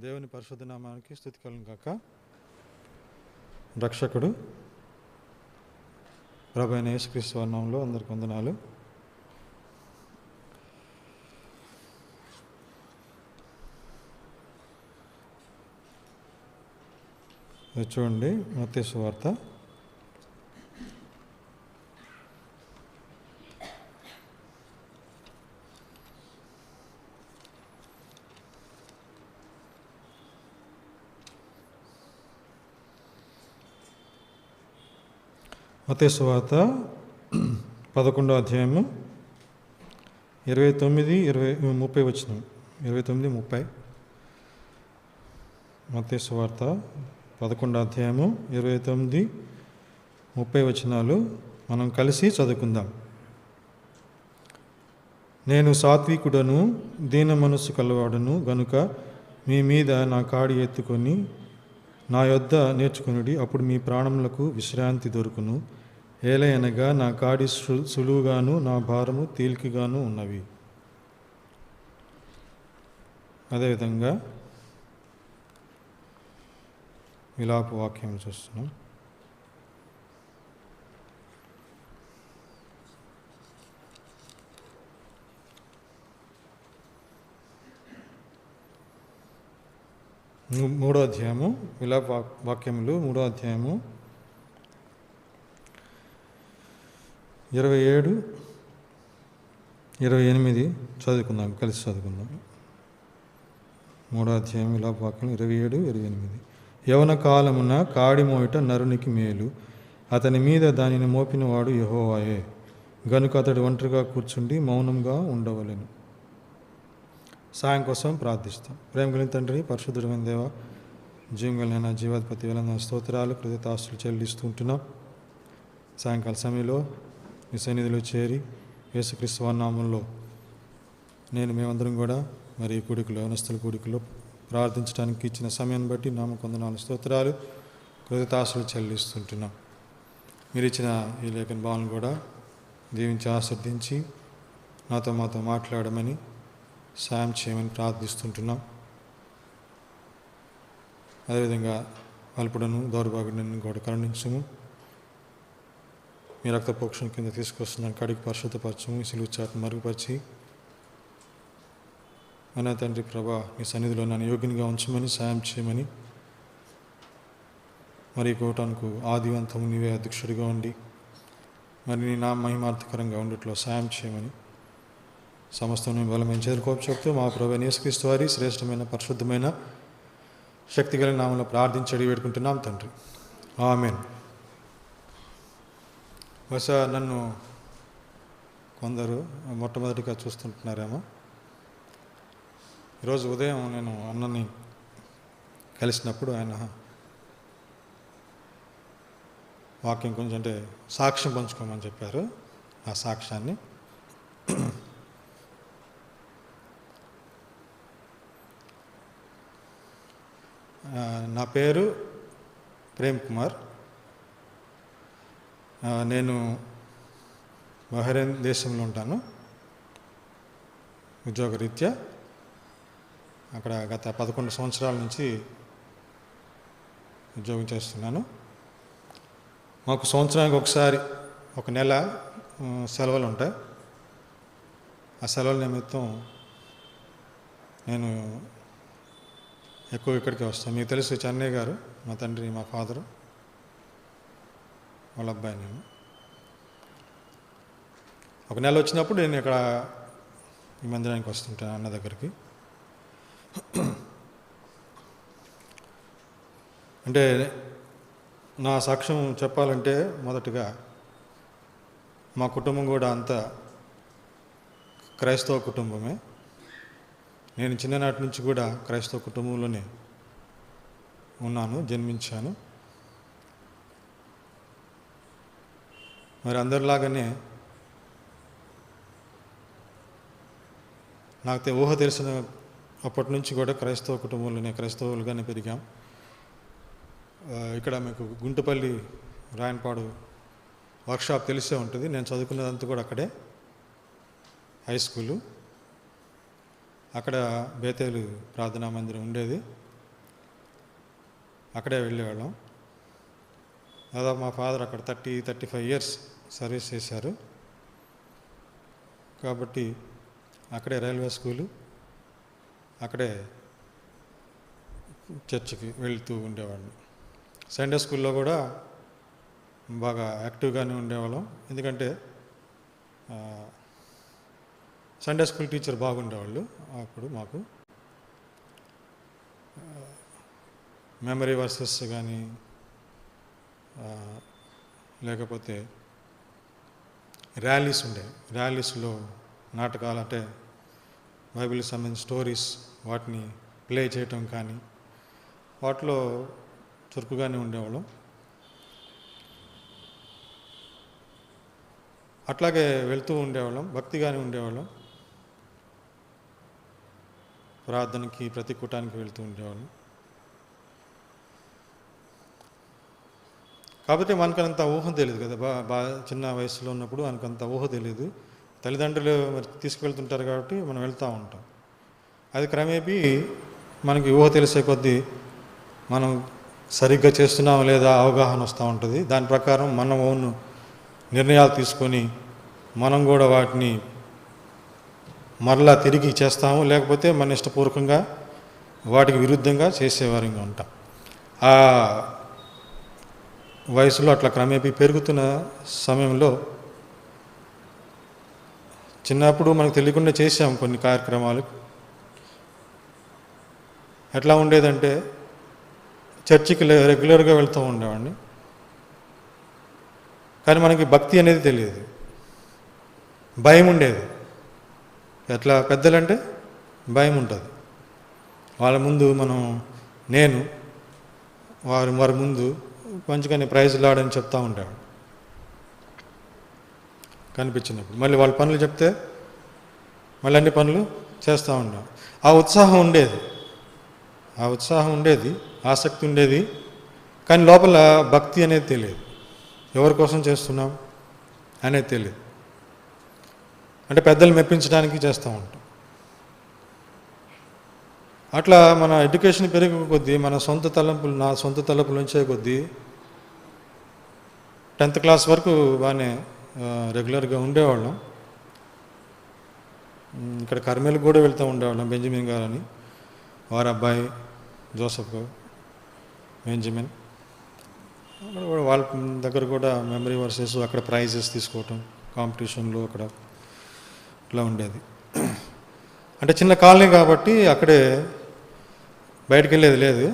దేవుని పరిశుద్ధ నామానికి స్తుతి కలుగును గాక. రక్షకుడు ప్రభువైన యేసుక్రీస్తు వారి నామములో అందరికి వందనాలు. చూడండి, మత్తయి సువార్త 11వ అధ్యాయము 29-30 వచనం. 29-30. మత్తయి సువార్త 11వ అధ్యాయము 29-30 వచనాలు మనం కలిసి చదువుకుందాం. నేను సాత్వికుడను, దీన మనస్సు కలవాడను గనుక మీ మీద నా కాడి ఎత్తుకొని నా యొద్ద నేర్చుకునుడి, అప్పుడు మీ ప్రాణములకు విశ్రాంతి దొరుకును. ఏలయనగా నా కాడి సులువుగాను నా భారము తేలికగాను ఉన్నవి. అదేవిధంగా విలాప వాక్యం చూస్తున్నాం. మూడో అధ్యాయము విలాప వాక్యములు 3వ అధ్యాయము 27-28 చదువుకుందాం, కలిసి చదువుకుందాం. 3వ అధ్యాయం విలాప వాక్యం 27-28. యవన కాలమున కాడి మోయట నరునికి మేలు, అతని మీద దానిని మోపినవాడు యెహోవాయే, గనుక అతడు ఒంటరిగా కూర్చుండి మౌనంగా ఉండవలెను. సాయం కోసం ప్రార్థిస్తాం. ప్రేమ కలిగిన తండ్రి, పరిశుద్ధుడైన దేవ, జీవం కలిగిన జీవాధిపతి వేల స్తోత్రాలు, కృతజ్ఞతాస్తులు చెల్లిస్తూ ఉంటున్నాం. సాయంకాల సమయంలో మీ సన్నిధిలో చేరి యేసుక్రీస్తు వారి నామములో మేమందరం కూడా మరి కూడికలో, యవనస్తుల కూడికలో ప్రార్థించడానికి ఇచ్చిన సమయాన్ని బట్టి నామకు వందనాలు, స్తోత్రాలు, కృతజ్ఞతాస్తులు చెల్లిస్తుంటున్నాం. మీరు ఇచ్చిన ఈ లేఖన భావనను కూడా దీవించి ఆస్వాదించి మాతో మాట్లాడమని, సాయం చేయమని ప్రార్థిస్తుంటున్నాం. అదేవిధంగా అల్పుడను దౌర్భాగ్యుడను కూడా కరుణించము. మీ రక్త పోక్షణ కింద తీసుకొస్తున్నాను, కడిగి పరిశుద్ధపరచము, సిలువ చాటును మరుగుపరిచి మన తండ్రి ప్రభా మీ సన్నిధిలో నన్ను యోగ్యంగా ఉంచమని, సాయం చేయమని, మరి కూటానికి ఆదివంతము నీవే అధ్యక్షుడిగా ఉండి మరి నీ నా మహిమార్థకరంగా ఉండట్లో సాయం చేయమని, సమస్తం బలమైన చేరుకోపు చెప్తూ మా ప్రభువైన యేసుక్రీస్తు వారి శ్రేష్టమైన పరిశుద్ధమైన శక్తి కలిగిన నామములో ప్రార్థించి వేడుకుంటున్నాం తండ్రి, ఆమేన్. బహుశా నన్ను కొందరు మొట్టమొదటిగా చూస్తుంటున్నారేమో. ఈరోజు ఉదయం నేను అన్నని కలిసినప్పుడు ఆయన వాక్యం కొంచెం అంటే సాక్ష్యం పంచుకోమని చెప్పారు. ఆ సాక్ష్యాన్ని నా పేరు ప్రేమ్ కుమార్. నేను బహ్రెయిన్ దేశంలో ఉంటాను ఉద్యోగరీత్యా. అక్కడ గత 11 సంవత్సరాల నుంచి ఉద్యోగం చేస్తున్నాను. మాకు సంవత్సరానికి ఒకసారి 1 నెల సెలవులు ఉంటాయి. ఆ సెలవుల నిమిత్తం నేను ఎక్కువ ఇక్కడికి వస్తాను. మీకు తెలుసు, చెన్నై గారు మా తండ్రి, మా ఫాదరు, వాళ్ళ అబ్బాయి, నేను 1 నెల వచ్చినప్పుడు నేను ఇక్కడ ఈ మందిరానికి వస్తుంటాను అన్న దగ్గరికి. అంటే నా సాక్ష్యం చెప్పాలంటే మొదటగా మా కుటుంబం కూడా అంతా క్రైస్తవ కుటుంబమే. నేను చిన్ననాటి నుంచి కూడా క్రైస్తవ కుటుంబంలోనే ఉన్నాను, జన్మించాను. మరి అందరిలాగానే నాకు ఊహ తెలిసిన అప్పటి నుంచి కూడా క్రైస్తవ కుటుంబంలోనే, క్రైస్తవులుగానే పెరిగాం. ఇక్కడ మీకు గుంటుపల్లి రాయనపాడు వర్క్షాప్ తెలిసే ఉంటుంది. నేను చదువుకున్నదంతా కూడా అక్కడే, హై స్కూలు. అక్కడ బేతేలు ప్రార్థనా మందిరం ఉండేది. అక్కడే వెళ్ళేవాళ్ళం. దాదాపు మా ఫాదర్ అక్కడ 35 ఇయర్స్ సర్వీస్ చేశారు. కాబట్టి అక్కడే రైల్వే స్కూలు, అక్కడే చర్చికి వెళ్తూ ఉండేవాడిని. సండే స్కూల్లో కూడా బాగా యాక్టివ్గానే ఉండేవాళ్ళం. ఎందుకంటే సండే స్కూల్ టీచర్ బాగుండేవాళ్ళు. అప్పుడు మాకు మెమరీ వర్సెస్ కానీ లేకపోతే ర్యాలీస్ ఉండేవి. ర్యాలీస్లో నాటకాలు అంటే బైబిల్కి సంబంధించిన స్టోరీస్ వాటిని ప్లే చేయటం కానీ వాటిలో చురుకుగానే ఉండేవాళ్ళం. అట్లాగే వెళ్తూ ఉండేవాళ్ళం, భక్తిగానే ఉండేవాళ్ళం. ప్రార్థనకి ప్రతి కూటానికి వెళ్తూ ఉండేవాళ్ళం. కాబట్టి మనకంత ఊహ తెలియదు కదా, చిన్న వయసులో ఉన్నప్పుడు మనకంత ఊహ తెలియదు. తల్లిదండ్రులు మరి తీసుకువెళ్తుంటారు కాబట్టి మనం వెళ్తూ ఉంటాం. అది క్రమేపీ మనకి ఊహ తెలిసే కొద్దీ మనం సరిగ్గా చేస్తున్నాం లేదా అవగాహన వస్తూ ఉంటుంది. దాని ప్రకారం మన ఓన్ నిర్ణయాలు తీసుకొని మనం కూడా వాటిని మరలా తిరిగి చేస్తాము, లేకపోతే మన ఇష్టపూర్వకంగా వాటికి విరుద్ధంగా చేసేవారంగా ఉంటాం. ఆ వయసులో అట్లా క్రమేపీ పెరుగుతున్న సమయంలో చిన్నప్పుడు మనకు తెలియకుండా చేసాం కొన్ని కార్యక్రమాలు. ఎట్లా ఉండేదంటే చర్చికి రెగ్యులర్గా వెళ్తూ ఉండేవాడిని, కానీ మనకి భక్తి అనేది తెలియదు, భయం ఉండేది. ఎట్లా పెద్దలంటే భయం ఉంటుంది. వాళ్ళ ముందు నేను వారి ముందు మంచిగానే ప్రైజ్ లాడని చెప్తూ ఉంటాడు కనిపించినప్పుడు. మళ్ళీ వాళ్ళ పనులు చెప్తే మళ్ళీ అన్ని పనులు చేస్తూ ఉంటాం. ఆ ఉత్సాహం ఉండేది, ఆసక్తి ఉండేది, కానీ లోపల భక్తి అనేది తెలియదు. ఎవరి కోసం చేస్తున్నాం అనేది తెలియదు. అంటే పెద్దలు మెప్పించడానికి చేస్తూ ఉంటాం. అట్లా మన ఎడ్యుకేషన్ పెరిగే కొద్దీ నా సొంత తలంపులు ఉంచే కొద్దీ 10th క్లాస్ వరకు బాగానే రెగ్యులర్గా ఉండేవాళ్ళం. ఇక్కడ కర్మేలకు కూడా వెళ్తూ ఉండేవాళ్ళం. బెంజమిన్ గారని, వారి అబ్బాయి జోసఫ్ బెంజమిన్, వాళ్ళ దగ్గర కూడా మెమరీ వర్సెస్ అక్కడ ప్రైజెస్ తీసుకోవటం, కాంపిటీషన్లు అక్కడ ఇట్లా ఉండేది. అంటే చిన్న కాలనీ కాబట్టి అక్కడే బయటకు వెళ్ళేది లేదు,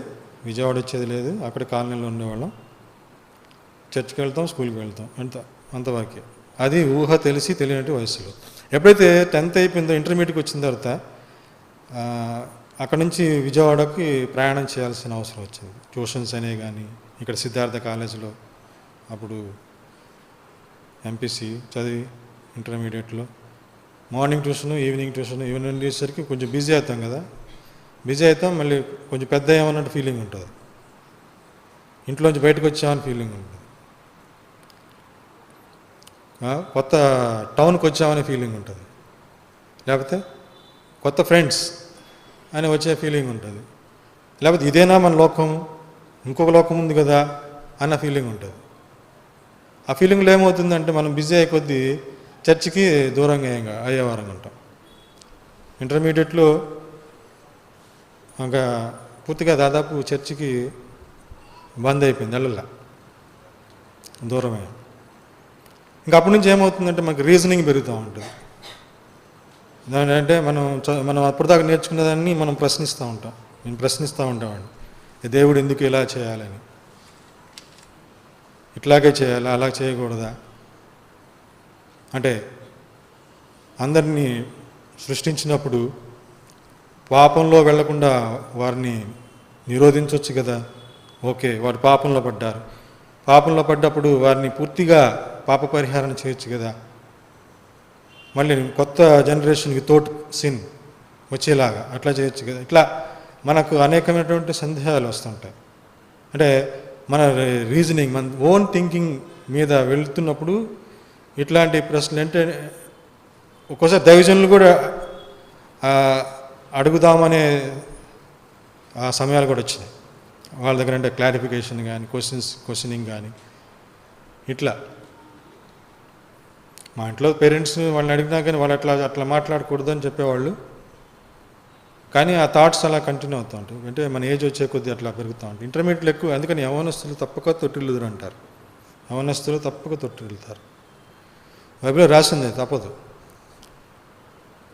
విజయవాడ వచ్చేది లేదు, అక్కడ కాలనీలో ఉండేవాళ్ళం. చర్చ్కి వెళ్తాం, స్కూల్కి వెళ్తాం, అంతవరకే. అది ఊహ తెలియనట్టు వయసులో. ఎప్పుడైతే 10th అయిపోయిందో ఇంటర్మీడియట్కి వచ్చిన తర్వాత అక్కడ నుంచి విజయవాడకి ప్రయాణం చేయాల్సిన అవసరం వచ్చింది. ట్యూషన్స్ అనే కానీ ఇక్కడ సిద్ధార్థ కాలేజీలో అప్పుడు ఎంపీసీ చదివి ఇంటర్మీడియట్లో morning tuition, evening tuition. Evening వచ్చేసరికి కొంచెం బిజీ అవుతాం కదా, మళ్ళీ కొంచెం పెద్ద ఏమన్నట్టు ఫీలింగ్ ఉంటుంది, ఇంట్లోంచి బయటకు వచ్చామని ఫీలింగ్ ఉంటుంది, కొత్త టౌన్కి వచ్చామనే ఫీలింగ్ ఉంటుంది, లేకపోతే కొత్త ఫ్రెండ్స్ అని వచ్చే ఫీలింగ్ ఉంటుంది, లేకపోతే ఇదేనా మన లోకం, ఇంకొక లోకం ఉంది కదా అన్న ఫీలింగ్ ఉంటుంది. ఆ ఫీలింగ్లో ఏమవుతుందంటే మనం బిజీ అయ్యే కొద్దీ చర్చికి దూరంగా అయ్యేవారంగా ఉంటాం. ఇంటర్మీడియట్లో ఇంకా పూర్తిగా దాదాపు చర్చికి బంద్ అయిపోయింది, నెలల దూరమే. ఇంకా అప్పటి నుంచి ఏమవుతుందంటే మనకి రీజనింగ్ పెరుగుతూ ఉంటుంది. అంటే మనం అప్పటిదాకా నేర్చుకునేదాన్ని మనం నేను ప్రశ్నిస్తూ ఉంటామండి, దేవుడు ఎందుకు ఇలా చేయాలని, ఇట్లాగే చేయాలా, అలా చేయకూడదా? అంటే అందరినీ సృష్టించినప్పుడు పాపంలో వెళ్లకుండా వారిని నిరోధించవచ్చు కదా. ఓకే, వారు పాపంలో పడ్డారు, పాపంలో పడ్డప్పుడు వారిని పూర్తిగా పాప పరిహారం చేయొచ్చు కదా. మళ్ళీ కొత్త జనరేషన్ వితౌట్ సిన్ వచ్చేలాగా అట్లా చేయొచ్చు కదా. ఇట్లా మనకు అనేకమైనటువంటి సందేహాలు వస్తుంటాయి. అంటే మన రీజనింగ్, మన ఓన్ థింకింగ్ మీద వెళుతున్నప్పుడు ఇట్లాంటి ప్రశ్నలు అంటే ఒక్కోసారి దైవజనులు కూడా అడుగుదామనే ఆ సమయాలు కూడా వచ్చినాయి. వాళ్ళ దగ్గర అంటే క్లారిఫికేషన్ కానీ క్వశ్చనింగ్ కానీ ఇట్లా. మా ఇంట్లో పేరెంట్స్ వాళ్ళని అడిగినా కానీ వాళ్ళు అట్లా మాట్లాడకూడదు అని చెప్పేవాళ్ళు. కానీ ఆ థాట్స్ అలా కంటిన్యూ అవుతూ ఉంటాయి. అంటే మన ఏజ్ వచ్చే కొద్దీ అట్లా పెరుగుతూ ఉంటాయి. ఇంటర్మీడియట్లు ఎక్కువ, అందుకని యవనస్తులు తప్పక తొట్టిల్లుదురు అంటారు. యవనస్తులు తప్పక తొట్టిల్లుతారు. బైబిల్లో రాసింది, తప్పదు.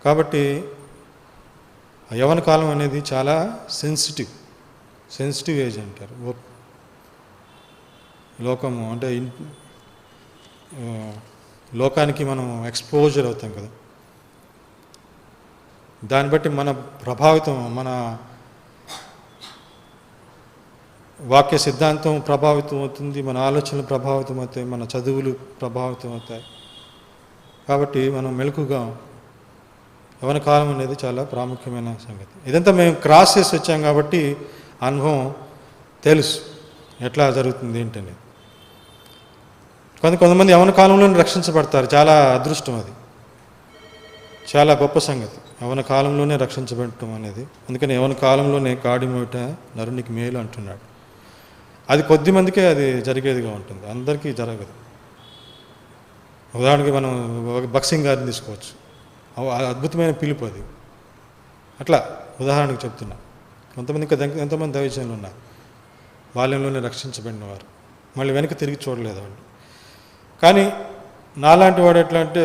కాబట్టి యవన కాలం అనేది చాలా సెన్సిటివ్ ఏజ్ అంటారు. లోకము అంటే లోకానికి మనం ఎక్స్పోజర్ అవుతాం కదా, దాన్ని బట్టి మన ప్రభావితం, మన వాక్య సిద్ధాంతం ప్రభావితం అవుతుంది, మన ఆలోచనలు ప్రభావితం అవుతాయి, మన చదువులు ప్రభావితం అవుతాయి. కాబట్టి మనం మెలకుగా, యవన కాలం అనేది చాలా ప్రాముఖ్యమైన సంగతి. ఇదంతా మేము క్రాస్ చేసి వచ్చాం కాబట్టి అనుభవం తెలుసు ఎట్లా జరుగుతుంది ఏంటనేది. కొంతమంది యవన కాలంలోనే రక్షించబడతారు. చాలా అదృష్టం, అది చాలా గొప్ప సంగతి. యవన కాలంలోనే రక్షించబడటం అనేది. అందుకని యవన కాలంలోనే కాడి మోయిట నరునికి మేలు అంటున్నాడు. అది కొద్ది మందికే అది జరిగేదిగా ఉంటుంది, అందరికీ జరగదు. ఉదాహరణకి మనం బక్సింగ్ గారిని తీసుకోవచ్చు, అద్భుతమైన పిలుపు అది. అట్లా ఉదాహరణకు చెప్తున్నా. కొంతమంది ఎంతమంది దైవజనులు ఉన్నారు, బాల్యంలోనే రక్షించబడిన వారు, మళ్ళీ వెనక్కి తిరిగి చూడలేదు వాళ్ళు. కానీ నాలాంటి వాడు ఎట్లా అంటే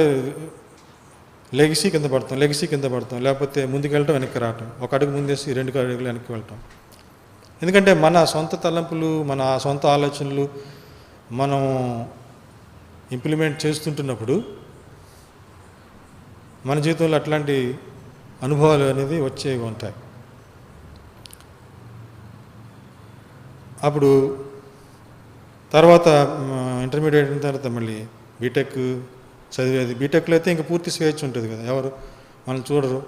లెగసీ కింద పడతాం, లేకపోతే ముందుకెళ్ళటం వెనక్కి రావటం, ఒక అడుగు ముందేసి 2 అడుగులు వెనక్కి వెళ్ళటం. ఎందుకంటే మన సొంత తలంపులు, మన సొంత ఆలోచనలు మనం ఇంప్లిమెంట్ చేస్తుంటున్నప్పుడు మన జీవితంలో అట్లాంటి అనుభవాలు అనేది వచ్చేవి ఉంటాయి. అప్పుడు తర్వాత ఇంటర్మీడియట్ అయిన తర్వాత మళ్ళీ బీటెక్ చదివేది. బీటెక్లో అయితే ఇంకా పూర్తి స్వేచ్ఛ ఉంటుంది కదా, ఎవరు మనం చూడరు.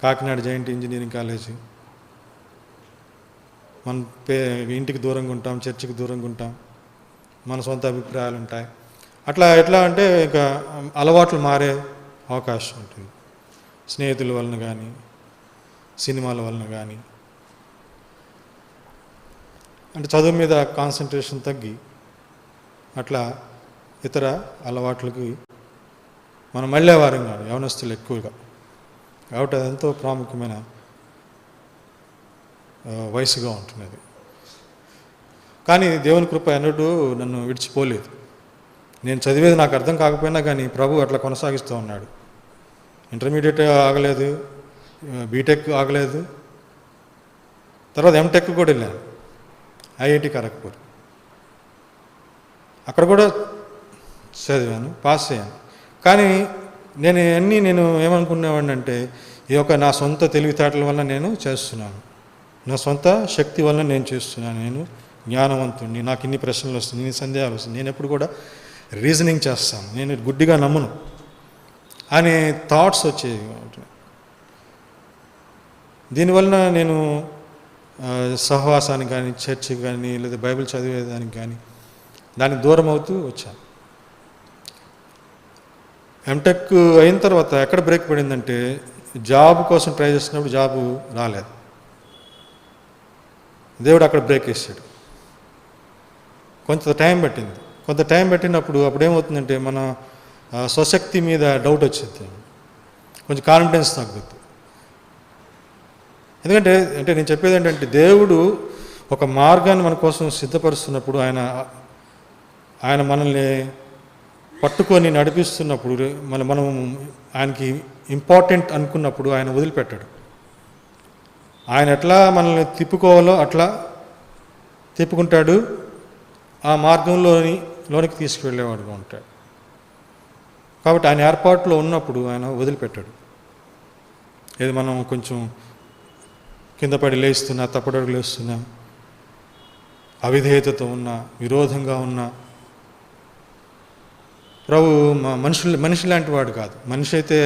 కాకినాడ జైంట్ ఇంజనీరింగ్ కాలేజీ, మన ఇంటికి దూరంగా ఉంటాం, చర్చికి దూరంగా ఉంటాం, మన సొంత అభిప్రాయాలు ఉంటాయి. అట్లా ఎట్లా అంటే ఇంకా అలవాట్లు మారే అవకాశం ఉంటుంది. స్నేహితుల వలన కానీ, సినిమాల వలన కానీ, అంటే చదువు మీద కాన్సన్ట్రేషన్ తగ్గి అట్లా ఇతర అలవాట్లకి మనం మళ్ళేవారం కాదు, యవనస్తులు ఎక్కువగా. కాబట్టి అది ఎంతో ప్రాముఖ్యమైన వయసుగా ఉంటున్నది. కానీ దేవుని కృప ఎన్నడూ నన్ను విడిచిపోలేదు. నేను చదివేది నాకు అర్థం కాకపోయినా కానీ ప్రభు అట్లా కొనసాగిస్తూ ఉన్నాడు. ఇంటర్మీడియట్ ఆగలేదు, బీటెక్ ఆగలేదు, తర్వాత ఎంటెక్ కూడా వెళ్ళాను, ఐఐటి ఖరగ్పూర్. అక్కడ కూడా చదివాను, పాస్ అయ్యాను. కానీ నేను ఏమనుకునేవాడిని అంటే, ఈ యొక్క నా సొంత తెలివితేటల వల్ల నేను చేస్తున్నాను, నా సొంత శక్తి వల్ల నేను చేస్తున్నాను, నేను జ్ఞానవంతుడిని, నాకు ఇన్ని ప్రశ్నలు వస్తుంది, ఇన్ని సందేహాలు వస్తుంది, నేను ఎప్పుడు కూడా రీజనింగ్ చేస్తాను, నేను గుడ్డిగా నమ్మను అనే థాట్స్ వచ్చేవి. దీనివలన నేను సహవాసానికి కానీ, చర్చికి కానీ, లేదా బైబిల్ చదివేదానికి కానీ దానికి దూరం అవుతూ వచ్చాను. ఎంటెక్ అయిన తర్వాత ఎక్కడ బ్రేక్ పడిందంటే, జాబ్ కోసం ట్రై చేసినప్పుడు జాబు రాలేదు. దేవుడు అక్కడ బ్రేక్ వేసాడు. కొంత టైం పట్టినప్పుడు అప్పుడేమవుతుందంటే, మన స్వశక్తి మీద డౌట్ వచ్చింది, కొంచెం కాన్ఫిడెన్స్ తగ్గుద్ది. ఎందుకంటే నేను చెప్పేది ఏంటంటే, దేవుడు ఒక మార్గాన్ని మన కోసం సిద్ధపరుస్తున్నప్పుడు, ఆయన మనల్ని పట్టుకొని నడిపిస్తున్నప్పుడు, మనం ఆయనకి ఇంపార్టెంట్ అనుకున్నప్పుడు ఆయన వదిలిపెట్టాడు. ఆయన ఎట్లా మనల్ని తిప్పుకోవాలో అట్లా తిప్పుకుంటాడు, ఆ మార్గంలోనికి తీసుకువెళ్ళేవాడుగా ఉంటాడు. కాబట్టి ఆయన ఏర్పాటులో ఉన్నప్పుడు ఆయన వదిలిపెట్టాడు. ఏది మనం కొంచెం కింద పడి లేస్తున్నా, తప్పడడుగు లేస్తున్నా, అవిధేయతతో ఉన్నా, విరోధంగా ఉన్నా, ప్రభు మనిషి లాంటి వాడు కాదు. మనిషి అయితే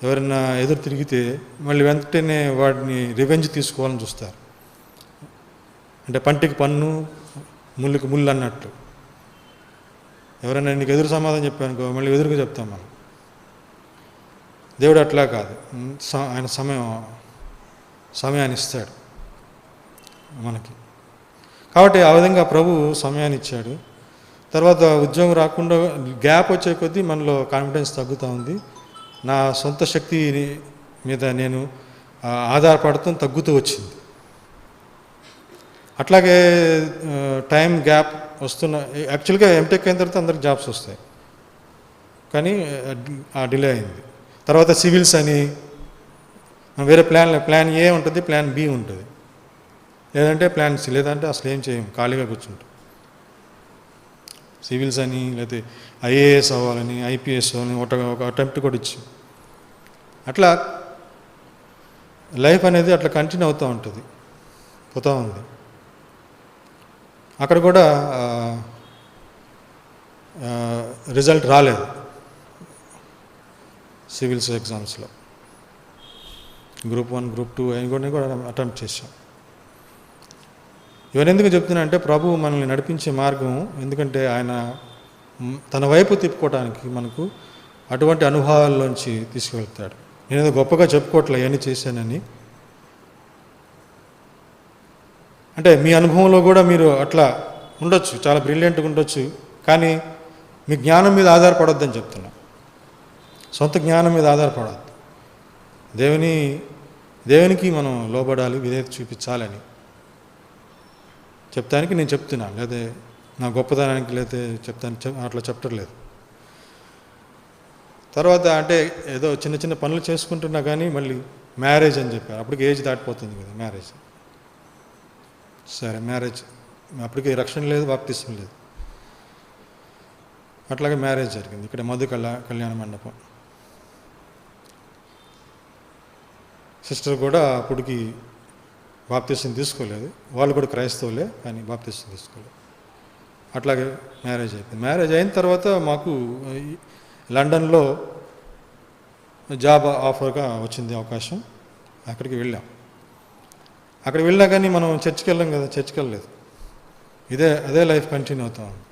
ఎవరైనా ఎదురు తిరిగితే మళ్ళీ వెంటనే వాడిని రివెంజ్ తీసుకోవాలని చూస్తారు. అంటే పంటికి పన్ను, ముళ్ళుకి ముళ్ళు అన్నట్టు. ఎవరైనా నీకు ఎదురు సమాధానం చెప్పానుకో, మళ్ళీ ఎదురుగా చెప్తాం మనం. దేవుడు అట్లా కాదు, ఆయన సమయాన్ని ఇస్తాడు మనకి. కాబట్టి ఆ విధంగా ప్రభు సమయాన్ని ఇచ్చాడు. తర్వాత ఉద్యోగం రాకుండా గ్యాప్ వచ్చే కొద్దీ మనలో కాన్ఫిడెన్స్ తగ్గుతూ ఉంది. నా సొంత శక్తి మీద నేను ఆధారపడటం తగ్గుతూ వచ్చింది. అట్లాగే టైం గ్యాప్ వస్తున్న, యాక్చువల్గా ఎంటెక్ అయిన తర్వాత అందరికి జాబ్స్ వస్తాయి, కానీ ఆ డిలే అయింది. తర్వాత సివిల్స్ అని వేరే ప్లాన్ ఏ ఉంటుంది, ప్లాన్ బి ఉంటుంది, లేదంటే ప్లాన్ సి, లేదంటే అసలు ఏం చేయం, ఖాళీగా కూర్చుంటాం. సివిల్స్ అని, లేకపోతే ఐఏఎస్ అవ్వాలని, ఐపీఎస్ అవ్వాలని ఒక అటెంప్ట్ కూడా ఇచ్చి, అట్లా లైఫ్ అనేది అట్లా కంటిన్యూ అవుతూ ఉంటుంది, పోతూ ఉంది. అక్కడ కూడా రిజల్ట్ రాలేదు సివిల్స్ ఎగ్జామ్స్లో. గ్రూప్ 1, గ్రూప్ 2 అని కూడా అటెంప్ట్ చేశాం. ఇవన్నీ ఎందుకు చెప్తున్నా అంటే, ప్రభువు మనల్ని నడిపించే మార్గం, ఎందుకంటే ఆయన తన వైపు తిప్పుకోవడానికి మనకు అటువంటి అనుభవాల్లోంచి తీసుకువెళ్తాడు. నేనేదో గొప్పగా చెప్పుకోవట్లే ఇవన్నీ చేశానని. అంటే మీ అనుభవంలో కూడా మీరు అట్లా ఉండొచ్చు, చాలా బ్రిలియంట్గా ఉండొచ్చు, కానీ మీ జ్ఞానం మీద ఆధారపడొద్దని చెప్తున్నా. సొంత జ్ఞానం మీద ఆధారపడద్దు. దేవునికి మనం లోబడాలి, విధేయత చూపించాలని చెప్తానికి నేను చెప్తున్నాను. లేదా నా గొప్పతనానికి లేదా అట్లా చెప్పట్లేదు. తర్వాత అంటే ఏదో చిన్న చిన్న పనులు చేసుకుంటున్నా కానీ మళ్ళీ మ్యారేజ్ అని చెప్పారు. అప్పటికి ఏజ్ దాటిపోతుంది కదా మ్యారేజ్. సరే మ్యారేజ్, అప్పటికి రక్షణ లేదు, బాప్తిసం లేదు. అట్లాగే మ్యారేజ్ జరిగింది ఇక్కడ మధు కళ్యాణ మండపం. సిస్టర్ కూడా అప్పటికి బాప్తిసం తీసుకోలేదు, వాళ్ళు కూడా క్రైస్తవులే, కానీ బాప్తిసం తీసుకోలేదు. అట్లాగే మ్యారేజ్ అయిపోయింది. మ్యారేజ్ అయిన తర్వాత మాకు లండన్లో జాబ్ ఆఫర్గా వచ్చింది అవకాశం. అక్కడికి వెళ్ళాం. అక్కడికి వెళ్ళినా కానీ మనం చర్చికి వెళ్ళాం కదా, చర్చికి వెళ్ళలేదు. అదే లైఫ్ కంటిన్యూ అవుతా ఉంది.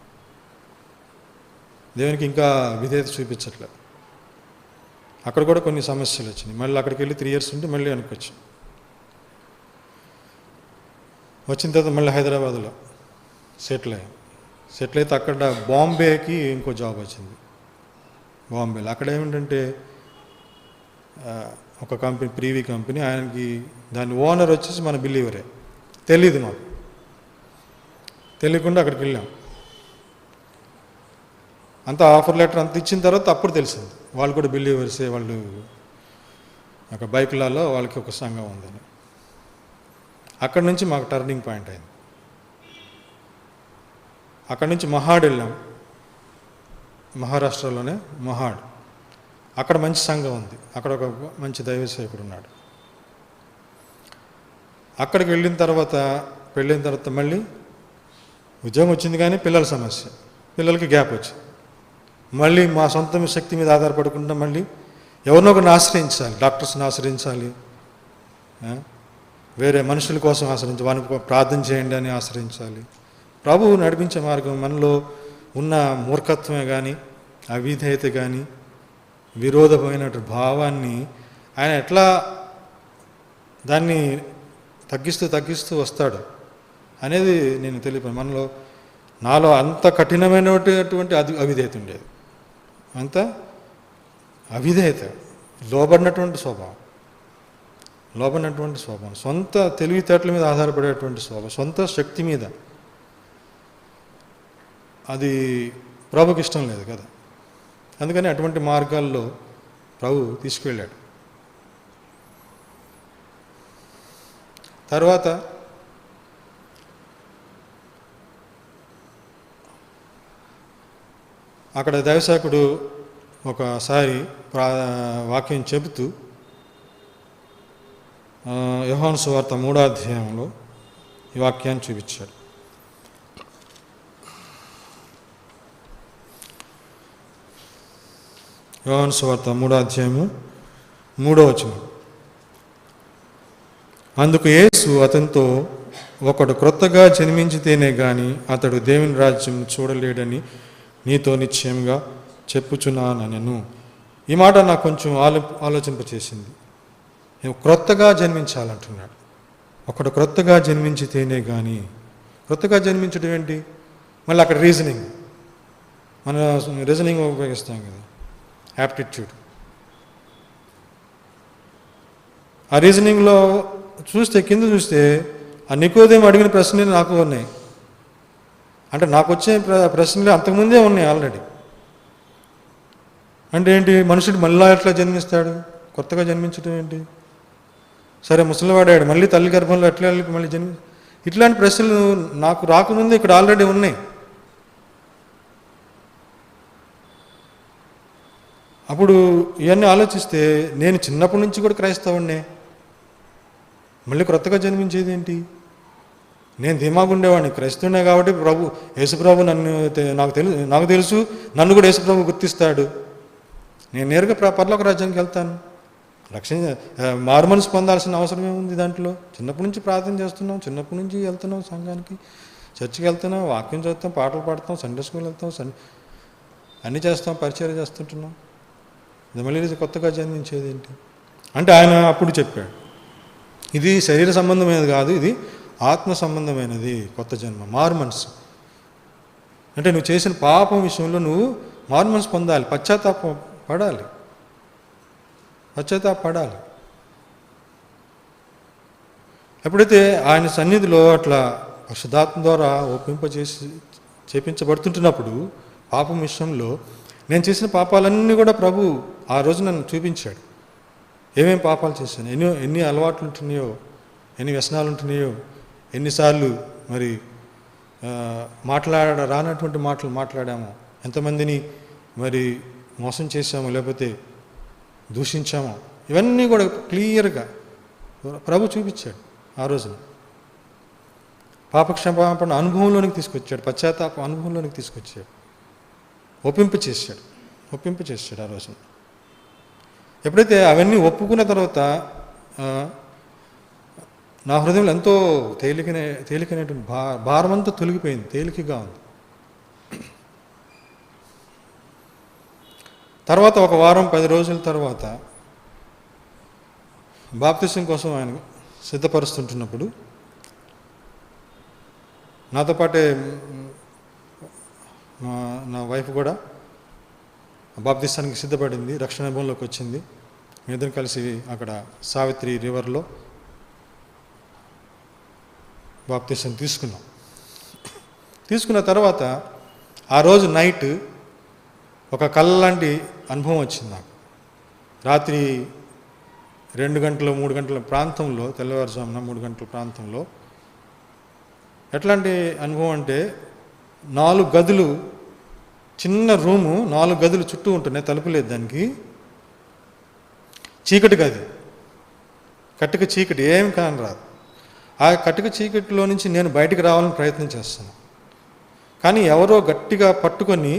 దేవునికి ఇంకా విధేయత చూపించట్లేదు. అక్కడ కూడా కొన్ని సమస్యలు వచ్చినాయి. మళ్ళీ అక్కడికి వెళ్ళి 3 years ఉంటే మళ్ళీ వెనకొచ్చాం. వచ్చిన తర్వాత మళ్ళీ హైదరాబాద్లో సెటిల్ అయితే అక్కడ బాంబేకి ఇంకో జాబ్ వచ్చింది. బాంబేలో అక్కడ ఏమిటంటే ఒక కంపెనీ, ప్రీవీ కంపెనీ, ఆయనకి దాని ఓనర్ వచ్చేసి మన బిలీవరే. తెలీదు మాకు, తెలియకుండా అక్కడికి వెళ్ళాం. అంతా ఆఫర్ లెటర్ అంత ఇచ్చిన తర్వాత అప్పుడు తెలిసింది వాళ్ళు కూడా బిలీవర్సే. వాళ్ళు ఒక బైకులలో వాళ్ళకి ఒక సంఘం ఉందని. అక్కడి నుంచి మాకు టర్నింగ్ పాయింట్ అయింది. అక్కడి నుంచి మహాడ్ వెళ్ళాం, మహారాష్ట్రలోనే మహాడ్. అక్కడ మంచి సంఘం ఉంది, అక్కడ ఒక మంచి దైవ సేవకుడు ఉన్నాడు. అక్కడికి వెళ్ళిన తర్వాత, పెళ్ళిన తర్వాత మళ్ళీ ఉద్యోగం వచ్చింది, కానీ పిల్లల సమస్య, పిల్లలకి గ్యాప్ వచ్చింది. మళ్ళీ మా సొంత శక్తి మీద ఆధారపడకుండా మళ్ళీ ఎవరినో ఒకరిని ఆశ్రయించాలి, డాక్టర్స్ని ఆశ్రయించాలి, వేరే మనుషుల కోసం ఆశ్రయించాలి, వారికి ప్రార్థన చేయండి అని ఆశ్రయించాలి. ప్రభువు నడిపించే మార్గం మనలో ఉన్న మూర్ఖత్వమే కానీ, అవిధేయత కానీ, విరోధమైనటువంటి భావాన్ని ఆయన ఎట్లా దాన్ని తగ్గిస్తూ వస్తాడు అనేది నేను తెలియదు. నాలో అంత కఠినమైనటువంటి అవిధేయత ఉండేది, అంత అవిధేయత, లోబడినటువంటి స్వభావం, సొంత తెలివితేటల మీద ఆధారపడేటువంటి స్వభావం, సొంత శక్తి మీద. అది ప్రభుకి ఇష్టం లేదు కదా. అందుకని అటువంటి మార్గాల్లో ప్రభు తీసుకువెళ్ళాడు. తర్వాత అక్కడ దైవసేవకుడు ఒకసారి వాక్యం చెబుతూ యోహాను సువార్త 3వ అధ్యాయంలో ఈ వాక్యాన్ని చూపించాడు. యోహాను సువార్త 3వ అధ్యాయము 3వ వచనం. అందుకు యేసు అతనితో, ఒకడు క్రొత్తగా జన్మించితేనే గాని అతడు దేవుని రాజ్యం చూడలేడని నీతో నిశ్చయంగా చెప్పుచున్నానెను. ఈ మాట నాకు కొంచెం ఆలోచింపచేసింది. క్రొత్తగా జన్మించాలంటున్నాడు. ఒకడు క్రొత్తగా జన్మించితేనే కానీ, క్రొత్తగా జన్మించడం ఏంటి? మళ్ళీ అక్కడ రీజనింగ్, మన రీజనింగ్ ఉపయోగిస్తాం కదా, యాప్టిట్యూడ్. ఆ రీజనింగ్లో చూస్తే, కింద చూస్తే ఆ నికోదేము అడిగిన ప్రశ్నలు నాకు ఉన్నాయి. అంటే నాకు వచ్చే ప్రశ్నలు అంతకుముందే ఉన్నాయి ఆల్రెడీ. అంటే ఏంటి, మనుషుడు మళ్ళీ ఎట్లా జన్మిస్తాడు? కొత్తగా జన్మించడం ఏంటి? సరే ముసలివాడాడు, మళ్ళీ తల్లి గర్భంలో ఎట్లా మళ్ళీ ఇట్లాంటి ప్రశ్నలు నాకు రాకముందే ఇక్కడ ఆల్రెడీ ఉన్నాయి. అప్పుడు ఇవన్నీ ఆలోచిస్తే నేను చిన్నప్పటి నుంచి కూడా క్రైస్తవుడినే, మళ్ళీ క్రొత్తగా జన్మించేది ఏంటి? నేను ధీమాగుండేవాడిని, క్రైస్తవునే కాబట్టి యేసుప్రభు నాకు తెలుసు నన్ను కూడా యేసుప్రభు గుర్తిస్తాడు, నేను నేరుగా పరలోక రాజ్యానికి వెళ్తాను, మారుమనసు పొందాల్సిన అవసరం ఏముంది దాంట్లో? చిన్నప్పటి నుంచి ప్రార్థన చేస్తున్నాం, చిన్నప్పటి నుంచి వెళ్తున్నాం సంఘానికి, చర్చికి వెళ్తున్నాం, వాక్యం చదువుతాం, పాటలు పాడతాం, సండే స్కూల్ వెళ్తాం, అన్నీ చేస్తాం, పరిచయం చేస్తుంటున్నాం. ఇది మళ్ళీ కొత్తగా జన్మించేది ఏంటి అంటే ఆయన అప్పుడు చెప్పాడు, ఇది శరీర సంబంధమైనది కాదు, ఇది ఆత్మ సంబంధమైనది కొత్త జన్మ, మారు మనసు. అంటే నువ్వు చేసిన పాపం విషయంలో నువ్వు మారు మనసు పొందాలి, పశ్చాత్తాపడాలి. ఎప్పుడైతే ఆయన సన్నిధిలో అట్లా పరిశుద్ధాత్మ ద్వారా చేపించబడుతుంటున్నప్పుడు పాపం విషయంలో నేను చేసిన పాపాలన్నీ కూడా ప్రభు ఆ రోజు నన్ను చూపించాడు. ఏమేం పాపాలు చేశాను, ఎన్ని అలవాట్లు ఉంటున్నాయో, ఎన్ని వ్యసనాలు ఉంటున్నాయో, ఎన్నిసార్లు మరి రానటువంటి మాటలు మాట్లాడాము, ఎంతమందిని మరి మోసం చేశాము, లేకపోతే దూషించాము, ఇవన్నీ కూడా క్లియర్గా ప్రభు చూపించాడు. ఆ రోజున పాపక్షమాపణ అనుభవంలోనికి తీసుకొచ్చాడు, పశ్చాత్తాప అనుభవంలోనికి తీసుకొచ్చాడు, ఒప్పింప చేశాడు ఆ రోజున. ఎప్పుడైతే అవన్నీ తర్వాత నా హృదయంలో ఎంతో తేలికైనటువంటి భారమంతా తొలగిపోయింది, తేలికగా ఉంది. తర్వాత ఒక వారం 10 రోజుల తర్వాత బాప్తిసం కోసం ఆయన సిద్ధపరుస్తుంటున్నప్పుడు నాతో పాటే నా వైఫ్ కూడా బాప్తిస్తానికి సిద్ధపడింది, రక్షణ అనుభవంలోకి వచ్చింది. మేమిద్దరం కలిసి అక్కడ సావిత్రి రివర్లో బాప్తిసం తీసుకున్న తర్వాత ఆ రోజు నైట్ ఒక కళ్ళలాంటి అనుభవం వచ్చింది నాకు. రాత్రి 2 గంటలు 3 గంటల ప్రాంతంలో, తెల్లవారుజామున 3 గంటల ప్రాంతంలో ఎట్లాంటి అనుభవం అంటే 4 గదులు, చిన్న రూము, 4 గదులు చుట్టూ ఉంటున్నాయి, తలుపు లేదు దానికి, చీకటి గది, కట్టుక చీకటి, ఏం కాని రాదు. ఆ కట్టుక చీకటిలో నుంచి నేను బయటికి రావాలని ప్రయత్నం చేస్తాను, కానీ ఎవరో గట్టిగా పట్టుకొని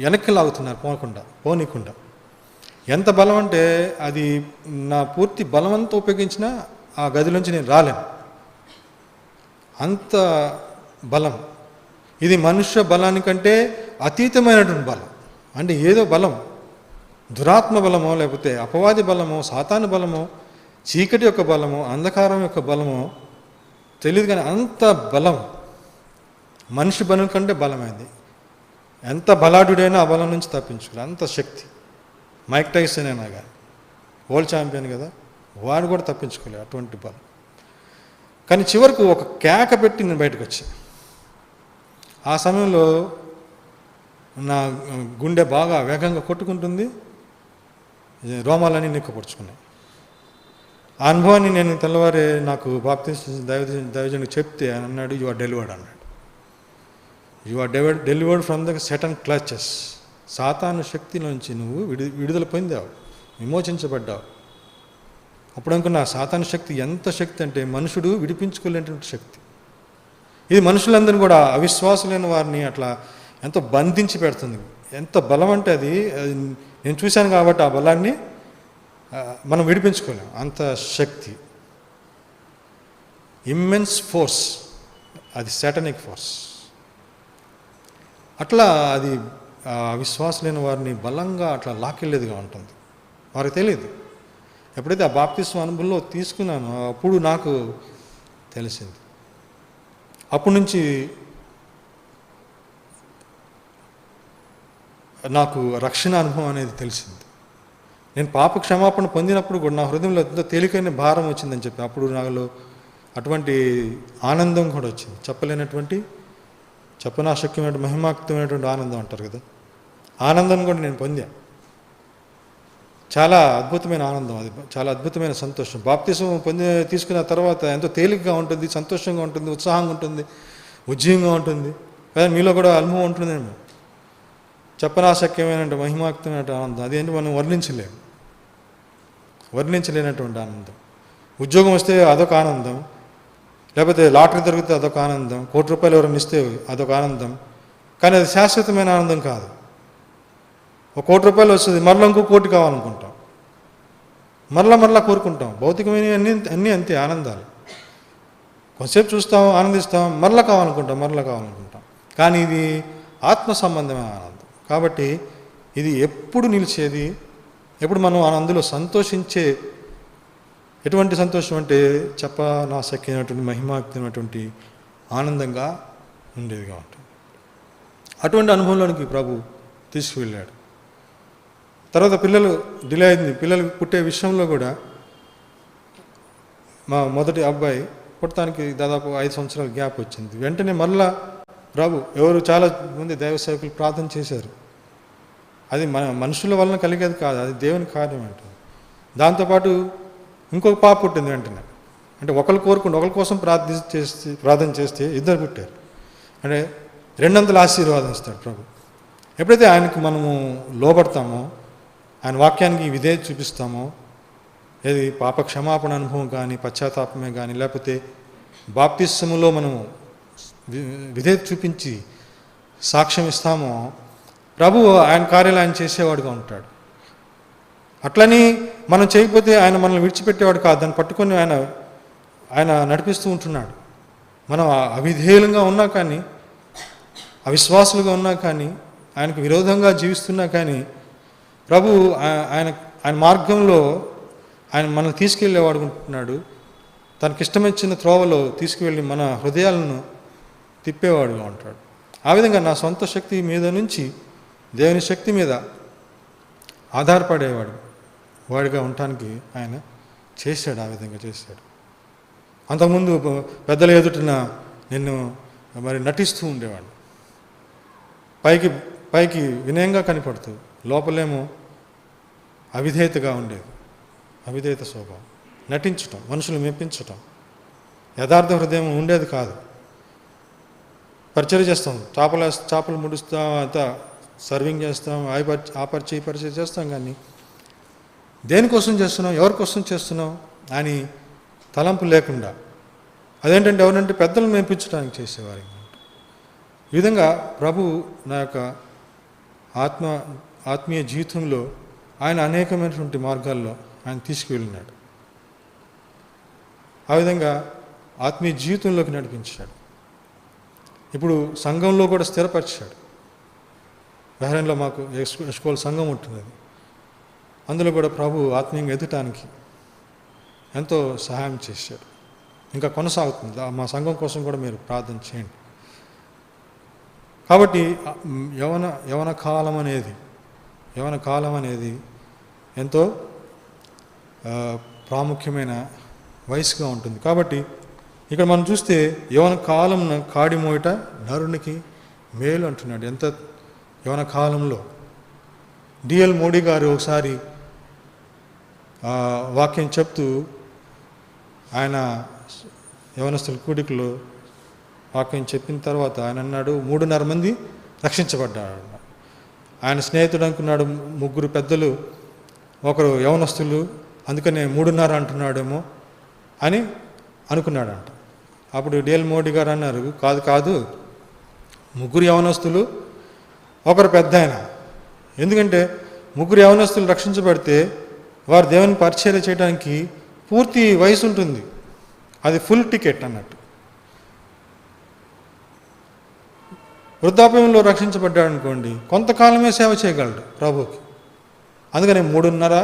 వెనక్కి లాగుతున్నారు, పోనీకుండా. ఎంత బలం అంటే అది నా పూర్తి బలమంతా ఉపయోగించినా ఆ గదిలోంచి నేను రాలేను, అంత బలం. ఇది మనుష్య బలానికంటే అతీతమైనటువంటి బలం. అంటే ఏదో బలం, దురాత్మ బలమో, లేకపోతే అపవాది బలమో, సాతాను బలమో, చీకటి యొక్క బలమో, అంధకారం యొక్క బలమో తెలియదు, కానీ అంత బలం, మనిషి బలం కంటే బలమైంది. ఎంత బలాఢ్యుడైనా ఆ బలం నుంచి తప్పించుకోవాలి, అంత శక్తి. మైక్ టైసన్ అయినా కానీ, వరల్డ్ ఛాంపియన్ కదా, వాడు కూడా తప్పించుకోలేదు, అటువంటి బలం. కానీ చివరకు ఒక కేక పెట్టి నేను బయటకు వచ్చాను. ఆ సమయంలో నా గుండె బాగా వేగంగా కొట్టుకుంటుంది, రోమాలన్నీ నిక్కపరుచుకున్నాయి. ఆ అనుభవాన్ని నేను తెల్లవారే నాకు బాప్తిసం దైవజనుడికి చెప్తే ఆయన అన్నాడు, యు ఆర్ డెలివర్డ్ అన్నాడు. You are delivered from the Satan clutches. సాతాను శక్తి నుంచి నువ్వు విడుదల పొందావు, విమోచించబడ్డావు. అప్పుడు అనుకున్నా, సాతాను శక్తి ఎంత శక్తి అంటే మనుషుడు విడిపించుకోలేనటువంటి శక్తి. ఇది మనుషులందరినీ కూడా, అవిశ్వాసులైన వారిని అట్లా ఎంతో బంధించి పెడుతుంది. ఎంత బలం అంటే అది నేను చూశాను కాబట్టి ఆ బలాన్ని మనం విడిపించుకోలేం, అంత శక్తి, ఇమ్మెన్స్ ఫోర్స్, అది సాటనిక్ ఫోర్స్. అట్లా అది అవిశ్వాసులైన వారిని బలంగా అట్లా లాకెళ్ళేదిగా ఉంటుంది, వారికి తెలియదు. ఎప్పుడైతే ఆ బాప్తిస్మ అనుభవంలో తీసుకున్నానో అప్పుడు నాకు తెలిసింది. అప్పటి నుంచి నాకు రక్షణ అనుభవం అనేది తెలిసింది. నేను పాప క్షమాపణ పొందినప్పుడు కూడా నా హృదయంలో ఎంతో తేలికైన భారం వచ్చిందని చెప్పి అప్పుడు నాలో అటువంటి ఆనందం కూడా వచ్చింది. చెప్పనాశక్యమైన మహిమాక్తమైనటువంటి ఆనందం అంటారు కదా, ఆనందం కూడా నేను పొందాను. చాలా అద్భుతమైన ఆనందం, అది చాలా అద్భుతమైన సంతోషం. బాప్తిసం తీసుకున్న తర్వాత ఎంతో తేలికగా ఉంటుంది, సంతోషంగా ఉంటుంది, ఉత్సాహంగా ఉంటుంది, ఉజ్జీవంగా ఉంటుంది. కానీ మీలో కూడా అనుభవం ఉంటుందేమో. చెప్పనాశక్యమైన మహిమాక్తమైన ఆనందం, అదేంటి మనం వర్ణించలేనటువంటి ఆనందం. ఉద్యోగం వస్తే అదొక ఆనందం, లేకపోతే లాటరీ దొరికితే అదొక ఆనందం, ₹1,00,000 ఎవరైనా ఇస్తే అదొక ఆనందం. కానీ అది శాశ్వతమైన ఆనందం కాదు. ₹1,00,000 వస్తుంది, మరలా ఇంకో 1,00,00,000 కావాలనుకుంటాం, మరలా కోరుకుంటాం. భౌతికమైన అన్నీ అంతే ఆనందాలు. కొంతసేపు చూస్తాం, ఆనందిస్తాం, మరలా కావాలనుకుంటాం. కానీ ఇది ఆత్మ సంబంధమైన ఆనందం. కాబట్టి ఇది ఎప్పుడు నిలిచేది, ఎప్పుడు మనం అందులో సంతోషించే, ఎటువంటి సంతోషం అంటే చెప్పనాశక్యమైనటువంటి మహిమాక్తమైనటువంటి ఆనందంగా ఉండేదిగా ఉంటుంది. అటువంటి అనుభవంలోనికి ప్రభు తీసుకువెళ్ళాడు. తర్వాత పిల్లలు డిలే అయింది. పిల్లలు పుట్టే విషయంలో కూడా మా మొదటి అబ్బాయి పుట్టడానికి దాదాపు 5 సంవత్సరాల గ్యాప్ వచ్చింది. వెంటనే మరలా ప్రభు చాలా మంది దైవ సేవకులు ప్రార్థన చేశారు. అది మనుషుల వలన కలిగేది కాదు, అది దేవుని కార్యం అంటుంది. దాంతోపాటు ఇంకొక పాప పుట్టింది వెంటనే. అంటే ఒకరు కోరుకుంటే ఒకరి కోసం ప్రార్థన చేస్తే 2 పుట్టారు. అంటే 200 ఆశీర్వాదం ఇస్తాడు ప్రభు. ఎప్పుడైతే ఆయనకు మనము లోబడతామో, ఆయన వాక్యానికి విధేయత చూపిస్తామో, ఏది పాప క్షమాపణ అనుభవం కానీ, పశ్చాత్తాపమే కానీ, లేకపోతే బాప్తిస్మములో మనము విధేయత చూపించి సాక్ష్యం ఇస్తామో, ప్రభు ఆయన కార్యాలు ఆయన చేసేవాడుగా ఉంటాడు. అట్లని మనం చేయకపోతే ఆయన మనల్ని విడిచిపెట్టేవాడు కాదు. దాన్ని పట్టుకొని ఆయన నడిపిస్తూ ఉంటున్నాడు. మనం అవిధేయులంగా ఉన్నా కానీ, అవిశ్వాసులుగా ఉన్నా కానీ, ఆయనకు విరోధంగా జీవిస్తున్నా కానీ, ప్రభు ఆయన మార్గంలో ఆయన మనల్ని తీసుకెళ్ళేవాడు ఉంటున్నాడు. తనకిష్టమిచ్చిన త్రోవలో తీసుకువెళ్ళి మన హృదయాలను తిప్పేవాడుగా ఉంటాడు. ఆ విధంగా నా సొంత శక్తి మీద నుంచి దేవుని శక్తి మీద వాడిగా ఉండటానికి ఆయన చేశాడు. ఆ విధంగా చేశాడు. అంతకుముందు పెద్దల ఎదుటిన నిన్ను నటిస్తూ ఉండేవాడు. పైకి వినయంగా కనపడుతూ లోపలేమో అవిధేయతగా ఉండేది. అవిధేయత స్వభావం, నటించటం, మనుషులు మెప్పించటం, యథార్థ హృదయం ఉండేది కాదు. పరిచయం చేస్తాం, చేపలు ముడుస్తాం, అంతా సర్వింగ్ చేస్తాం, పరిచయం చేస్తాం. కానీ దేనికోసం చేస్తున్నాం, ఎవరి కోసం చేస్తున్నాం అని తలంపు లేకుండా, అదేంటంటే ఎవరంటే పెద్దలు మెప్పించడానికి చేసేవారు. ఈ విధంగా ప్రభు నా యొక్క ఆత్మీయ జీవితంలో ఆయన అనేకమైనటువంటి మార్గాల్లో ఆయన తీసుకువెళ్ళినాడు. ఆ విధంగా ఆత్మీయ జీవితంలోకి నడిపించాడు. ఇప్పుడు సంఘంలో కూడా స్థిరపరిచాడు. బహ్రెయిన్లో మాకు ఎస్కోల్ సంఘం ఉంటుంది. అందులో కూడా ప్రభు ఆత్మీయంగా ఎదగటానికి ఎంతో సహాయం చేశాడు. ఇంకా కొనసాగుతుంది. మా సంఘం కోసం కూడా మీరు ప్రార్థన చేయండి. కాబట్టి యవన కాలం అనేది ఎంతో ప్రాముఖ్యమైన వయసుగా ఉంటుంది. కాబట్టి ఇక్కడ మనం చూస్తే యవన కాలం కాడి మోయట నరునికి మేలు అంటున్నాడు. ఎంత యవన కాలంలో డిఎల్ మోడీ గారు ఒకసారి వాక్యం చెప్తూ ఆయన యవనస్తుల కూడికలో వాక్యం చెప్పిన తర్వాత ఆయన అన్నాడు, 3.5 మంది రక్షించబడ్డాడు. ఆయన స్నేహితుడు అనుకున్నాడు 3 పెద్దలు, ఒకరు యవనస్తులు, అందుకనే 3.5 అంటున్నాడేమో అని అనుకున్నాడంట. అప్పుడు డిఎల్ మోడీ గారు అన్నారు, కాదు 3 యవనస్తులు, ఒకరు పెద్ద ఆయన. ఎందుకంటే 3 యవనస్తులు రక్షించబడితే వారు దేవుని పరిచర్య చేయడానికి పూర్తి వయసు ఉంటుంది. అది ఫుల్ టికెట్ అన్నట్టు. వృద్ధాప్యంలో రక్షించబడ్డాడు అనుకోండి, కొంతకాలమే సేవ చేయగలడు ప్రభుకి. అందుకని 3.5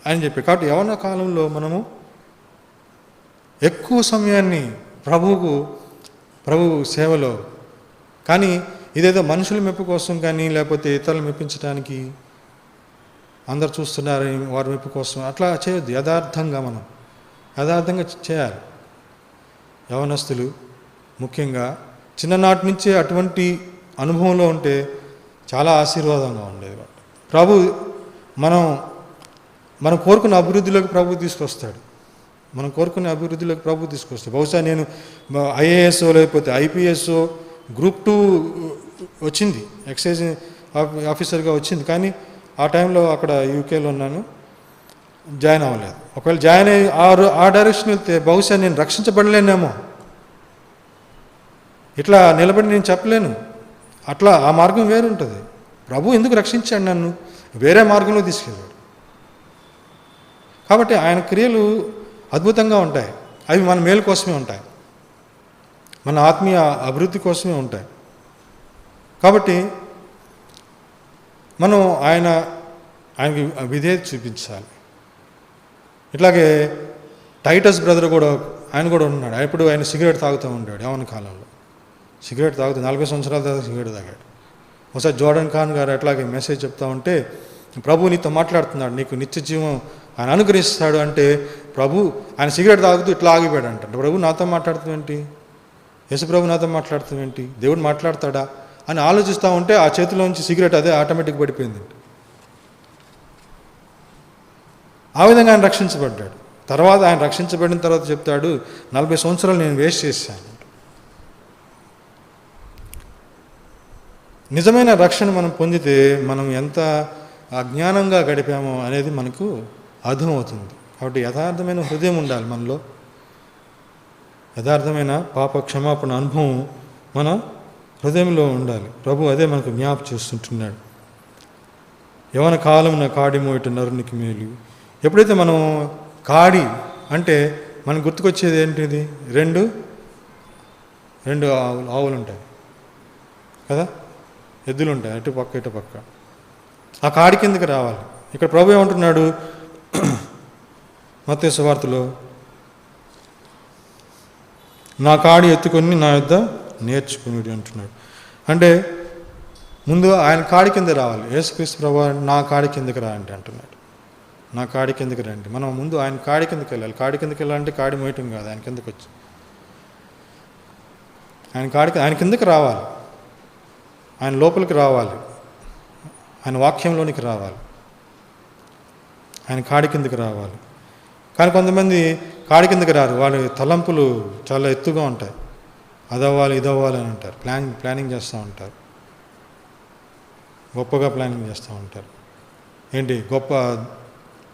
అని చెప్పి. కాబట్టి యవన కాలంలో మనము ఎక్కువ సమయాన్ని ప్రభువుకు ప్రభు సేవలో. కానీ ఇదేదో మనుషుల మెప్పు కోసం కానీ, లేకపోతే ఇతరులు మెప్పించడానికి, అందరు చూస్తున్నారని వారి మెప్పు కోసం అట్లా చేయొద్దు. యథార్థంగా చేయాలి. యవనస్తులు ముఖ్యంగా చిన్ననాటి నుంచే అటువంటి అనుభవంలో ఉంటే చాలా ఆశీర్వాదంగా ఉండేది. ప్రభు మనం కోరుకున్న అభివృద్ధిలోకి ప్రభు తీసుకొస్తాడు. బహుశా నేను ఐఏఎస్ లేకపోతే ఐపీఎస్ గ్రూప్ 2 వచ్చింది, ఎక్సైజ్ ఆఫీసర్గా వచ్చింది. కానీ ఆ టైంలో అక్కడ యూకేలో ఉన్నాను, జాయిన్ అవ్వలేదు. ఒకవేళ జాయిన్ అయ్యి ఆ డైరెక్షన్ వెళ్తే బహుశా నేను రక్షించబడలేనేమో, ఇట్లా నిలబడి నేను చెప్పలేను. అట్లా ఆ మార్గం వేరు ఉంటుంది. ప్రభు ఎందుకు రక్షించాడు నన్ను, వేరే మార్గంలో తీసుకెళ్ళాడు. కాబట్టి ఆయన క్రియలు అద్భుతంగా ఉంటాయి. అవి మన మేలు కోసమే ఉంటాయి, మన ఆత్మీయ అభివృద్ధి కోసమే ఉంటాయి. కాబట్టి మనం ఆయనకి విధేయత చూపించాలి. ఇట్లాగే టైటస్ బ్రదర్ ఆయన కూడా ఉన్నాడు. ఎప్పుడు ఆయన సిగరెట్ తాగుతూ ఉంటాడు. యవ్వన కాలంలో సిగరెట్ తాగుతూ 40 సంవత్సరాల తర్వాత సిగరెట్ తాగాడు. ఒకసారి జోర్డన్ ఖాన్ గారు అట్లాగే మెసేజ్ చెప్తా ఉంటే, ప్రభు నీతో మాట్లాడుతున్నాడు, నీకు నిత్య జీవం ఆయన అనుగ్రహిస్తాడు అంటే, ఆయన సిగరెట్ తాగుతూ ఇట్లా ఆగిపోయాడు అంట. ప్రభు నాతో మాట్లాడుతావేంటి, యేసు ప్రభు నాతో మాట్లాడుతావేంటి, దేవుడు మాట్లాడతాడా అని ఆలోచిస్తూ ఉంటే ఆ చేతిలోంచి సిగరెట్ అదే ఆటోమేటిక్ పడిపోయింది. ఆ విధంగా ఆయన రక్షించబడ్డాడు. తర్వాత ఆయన రక్షించబడిన తర్వాత చెప్తాడు, 40 సంవత్సరాలు నేను వేస్ట్ చేశాను. నిజమైన రక్షణ మనం పొందితే మనం ఎంత అజ్ఞానంగా గడిపామో అనేది మనకు అర్థమవుతుంది. కాబట్టి యథార్థమైన హృదయం ఉండాలి మనలో. యథార్థమైన పాప క్షమాపణ అనుభవం మన హృదయంలో ఉండాలి. ప్రభు అదే మనకు జ్ఞాపకం చేస్తుంటున్నాడు. యవన కాలమున కాడి మోయట నరునికి మేలు. ఎప్పుడైతే మనం కాడి అంటే మనకు గుర్తుకొచ్చేది ఏంటిది, రెండు ఆవులు ఉంటాయి కదా, ఎద్దులు ఉంటాయి, అటు పక్క ఇటు పక్క. ఆ కాడి కిందకి రావాలి. ఇక్కడ ప్రభు ఏమంటున్నాడు మత్తయి సువార్తలో, నా కాడి ఎత్తుకొని నా యొద్ద నేర్చుకుని అంటున్నాడు. అంటే ముందు ఆయన కాడి కింద రావాలి. యేసుక్రీస్తు ప్రభు నా కాడి కిందకి రా అంటే అంటున్నాడు, నా కాడి కిందకి రండి. మనం ముందు ఆయన కాడి కిందకి వెళ్ళాలి. కాడి కిందకి వెళ్ళాలంటే కాడి మోయటం కాదు, ఆయన కిందకి వచ్చి ఆయన కిందకి రావాలి, ఆయన లోపలికి రావాలి, ఆయన వాక్యంలోనికి రావాలి, ఆయన కాడి కిందకి రావాలి. కానీ కొంతమంది కాడి కిందకి రారు. వాళ్ళ తలంపులు చాలా ఎత్తుగా ఉంటాయి. అదవ్వాలి ఇదవ్వాలి అని అంటారు, ప్లానింగ్ చేస్తూ ఉంటారు, గొప్పగా ప్లానింగ్ చేస్తూ ఉంటారు. ఏంటి, గొప్ప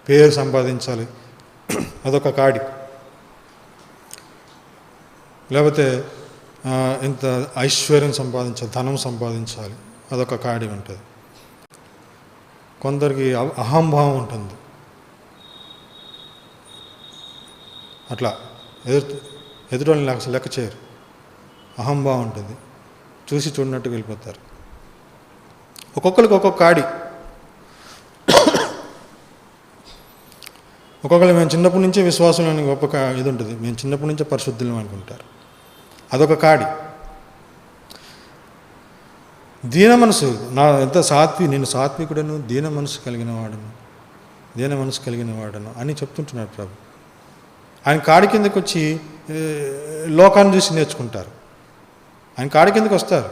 పేరు సంపాదించాలి, అదొక కాడి. లేకపోతే ఇంత ఐశ్వర్యం సంపాదించాలి, ధనం సంపాదించాలి, అదొక కాడి ఉంటుంది. కొందరికి అహంభావం ఉంటుంది. అట్లా ఎదురోళ్ళని అసలు లెక్క చేయరు, అహంభావం ఉంటుంది, చూసి చూడనట్టు వెళ్ళిపోతారు. ఒక్కొక్కరికి ఒక్కొక్క కాడి. ఒక్కొక్కరు మేము చిన్నప్పటి నుంచే విశ్వాసంలోని గొప్ప ఇది ఉంటుంది, మేము చిన్నప్పటి నుంచే పరిశుద్ధులం అనుకుంటారు, అదొక కాడి. దీన మనసు నేను సాత్వికుడను, దీన మనసు కలిగిన వాడను అని చెప్తుంటున్నాడు ప్రభు. ఆయన కాడి కిందకి వచ్చి లోకాన్ని చూసి నేర్చుకుంటారు. ఆయన కాడి కిందకి వస్తారు,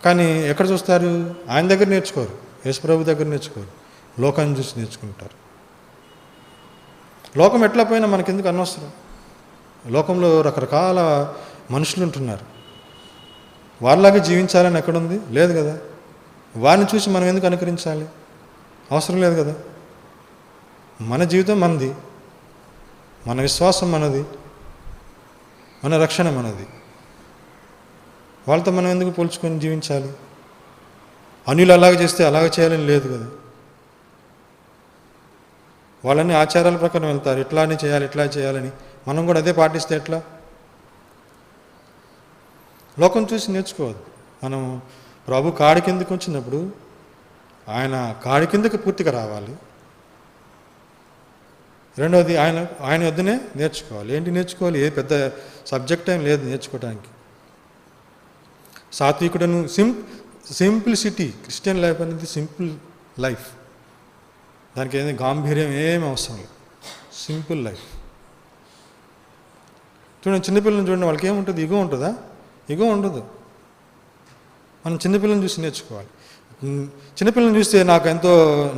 కానీ ఎక్కడ చూస్తారు, ఆయన దగ్గర నేర్చుకోరు, యేసు ప్రభు దగ్గర నేర్చుకోరు, లోకాన్ని చూసి నేర్చుకుంటారు. లోకం ఎట్లా పోయినా మనకెందుకు అనవసరం. లోకంలో రకరకాల మనుషులు ఉంటున్నారు, వాళ్ళలాగే జీవించాలని ఎక్కడుంది, లేదు కదా. వారిని చూసి మనం ఎందుకు అనుకరించాలి, అవసరం లేదు కదా. మన జీవితం మనది, మన విశ్వాసం మనది, మన రక్షణ మనది. వాళ్ళతో మనం ఎందుకు పోల్చుకొని జీవించాలి. అన్యులు అలాగే చేస్తే అలాగే చేయాలని లేదు కదా. వాళ్ళని ఆచారాల ప్రకారం వెళ్తారు, ఇట్లా చేయాలని. మనం కూడా అదే పాటిస్తే ఎట్లా. లోకం చూసి నేర్చుకోవద్దు. మనం ప్రభు కాడి కిందకి వచ్చినప్పుడు ఆయన కాడి కిందకి పూర్తిగా రావాలి. రెండవది ఆయన వద్దనే నేర్చుకోవాలి. ఏంటి నేర్చుకోవాలి? ఏ పెద్ద సబ్జెక్ట్ ఏం లేదు నేర్చుకోవడానికి. సాత్వికుడను సింప్లిసిటీ. క్రిస్టియన్ లైఫ్ అనేది సింపుల్ లైఫ్. దానికి ఏదైనా గాంభీర్యం ఏమి అవసరం లేదు. Simple life. చూడండి, చిన్నపిల్లలను చూడండి, వాళ్ళకి ఏముంటుంది? ఇగో ఉంటుందా? ఇగో ఉండదు. మనం చిన్నపిల్లలను చూసి నేర్చుకోవాలి. చిన్నపిల్లలను చూస్తే నాకు ఎంతో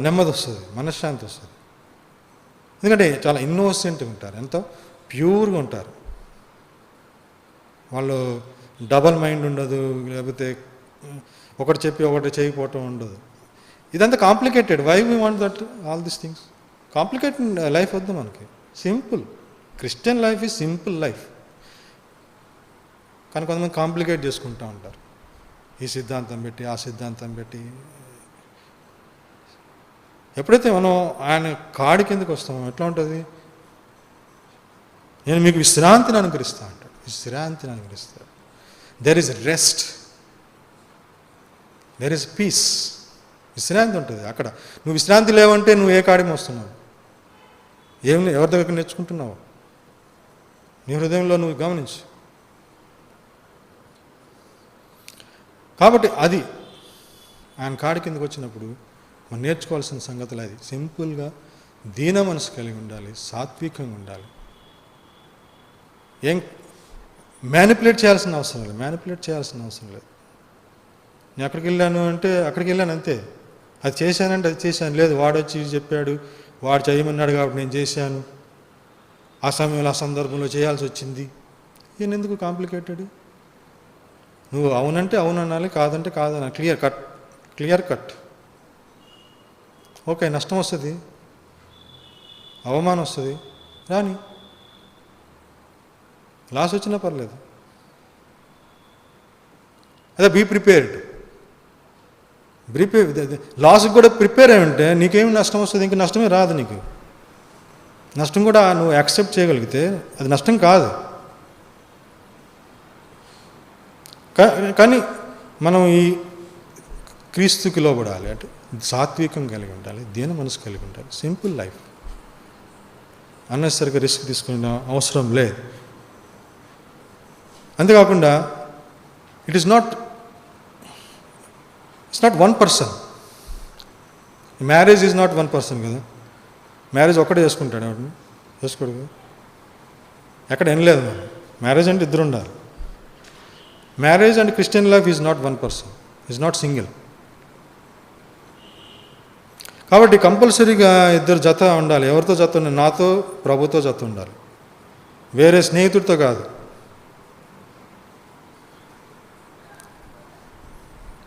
నెమ్మది వస్తుంది, మనశ్శాంతి వస్తుంది. ఎందుకంటే చాలా ఇన్నోసెంట్గా ఉంటారు, ఎంతో ప్యూర్గా ఉంటారు. వాళ్ళు డబల్ మైండ్ ఉండదు, లేకపోతే ఒకటి చెప్పి ఒకటి చేయకపోవటం ఉండదు. ఇదంతా complicated. Why we want that all these things? Complicated life వద్దు మనకి. Simple. Christian life is simple life. కానీ కొంతమంది కాంప్లికేట్ చేసుకుంటూ ఉంటారు, ఈ సిద్ధాంతం పెట్టి ఆ సిద్ధాంతం పెట్టి. ఎప్పుడైతే మనం ఆయన కాడి కిందకి వస్తామో ఎట్లా ఉంటుంది? నేను మీకు విశ్రాంతిని అనుగ్రహిస్తా అంటాడు. విశ్రాంతిని అనుగ్రహిస్తాడు. There is rest, there is peace. విశ్రాంతి ఉంటుంది అక్కడ. నువ్వు విశ్రాంతి లేవంటే నువ్వు ఏ కాడికి వస్తున్నావు? ఎవరి దగ్గర నేర్చుకుంటున్నావు? నీ హృదయంలో నువ్వు గమనించు. కాబట్టి అది ఆయన కాడి కిందకి వచ్చినప్పుడు మనం నేర్చుకోవాల్సిన సంగతులు అది. సింపుల్గా దీన మనసు కలిగి ఉండాలి, సాత్వికంగా ఉండాలి. ఏం మ్యానిపులేట్ చేయాల్సిన అవసరం లేదు. నేను అక్కడికి వెళ్ళాను అంటే అక్కడికి వెళ్ళాను అంతే. అది చేశానంటే అది చేశాను. లేదు, వాడు వచ్చి చెప్పాడు, వాడు చేయమన్నాడు కాబట్టి నేను చేశాను, ఆ సమయంలో ఆ సందర్భంలో చేయాల్సి వచ్చింది. ఈయన ఎందుకు కాంప్లికేటెడ్? నువ్వు అవునంటే అవును అనాలి, కాదంటే కాదనాలి. Clear cut. ఓకే, నష్టం వస్తుంది, అవమానం వస్తుంది, రాని. లాస్ వచ్చినా పర్లేదు. అదే బీ ప్రిపేర్డ్. లాస్కి కూడా ప్రిపేర్ అయి ఉంటే నీకేమి నష్టం వస్తుంది? ఇంక నష్టమే రాదు నీకు. నష్టం కూడా నువ్వు యాక్సెప్ట్ చేయగలిగితే అది నష్టం కాదు. కానీ మనం ఈ క్రీస్తుకి లోబడాలి అంటే సాత్వికం కలిగి ఉండాలి, దీన మనసు కలిగి ఉండాలి, సింపుల్ లైఫ్. అన్నెసరిగా రిస్క్ తీసుకునే అవసరం లేదు. అంతేకాకుండా it's not one person. Marriage is not one person కదా. మ్యారేజ్ ఒక్కడే చేసుకుంటాడు, ఎవరిని చేసుకోడు కదా. ఎక్కడ వినలేదు మనం. మ్యారేజ్ అంటే ఇద్దరు ఉండాలి. Marriage and Christian life is not one person, is not single. కాబట్టి కంపల్సరీగా ఇద్దరు జత ఉండాలి. ఎవరితో జత ఉండాలి? నాతో, ప్రభుతో జత ఉండాలి, వేరే స్నేహితుడితో కాదు,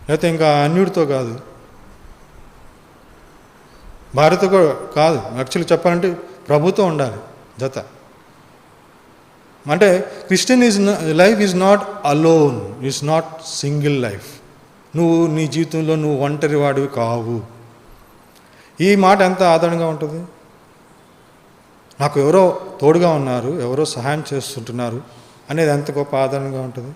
లేకపోతే ఇంకా అన్యుడితో కాదు, భార్యతో కూడా కాదు. యాక్చువల్లీ చెప్పాలంటే ప్రభుతో ఉండాలి జత. అంటే Christian life is not alone, is not single life. నువ్వు నీ జీవితంలో నువ్వు ఒంటరి వాడివి కావు. ఈ మాట ఎంత ఆదరణగా ఉంటుంది. నాకు ఎవరో తోడుగా ఉన్నారు, ఎవరో సహాయం చేస్తుంటున్నారు అనేది ఎంత గొప్ప ఆదరణగా ఉంటుంది,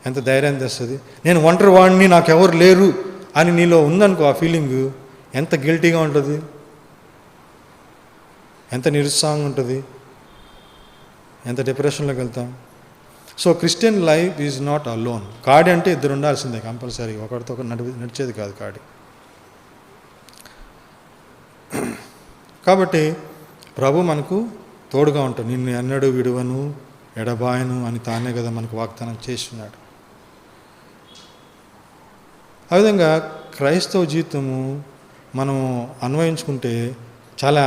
ఎంత ధైర్యం తెస్తుంది. నేను ఒంటరి వాడిని, నాకెవరు లేరు అని నీలో ఉందనుకో ఆ ఫీలింగు, ఎంత గిల్టీగా ఉంటుంది, ఎంత నిరుత్సాహంగా ఉంటుంది, ఎంత డిప్రెషన్లోకి వెళ్తాం. So Christian life is not alone. కాడి అంటే ఇద్దరు ఉండాల్సిందే కంపల్సరీ, ఒకరితో ఒకరు నడిచేది కాదు కాడి. కాబట్టి ప్రభు మనకు తోడుగా ఉంటాడు. నిన్ను ఎన్నడూ విడువను ఎడబాయను అని తానే కదా మనకు వాగ్దానం చేస్తున్నాడు. ఆ విధంగా క్రైస్తవ జీవితము మనం అన్వయించుకుంటే చాలా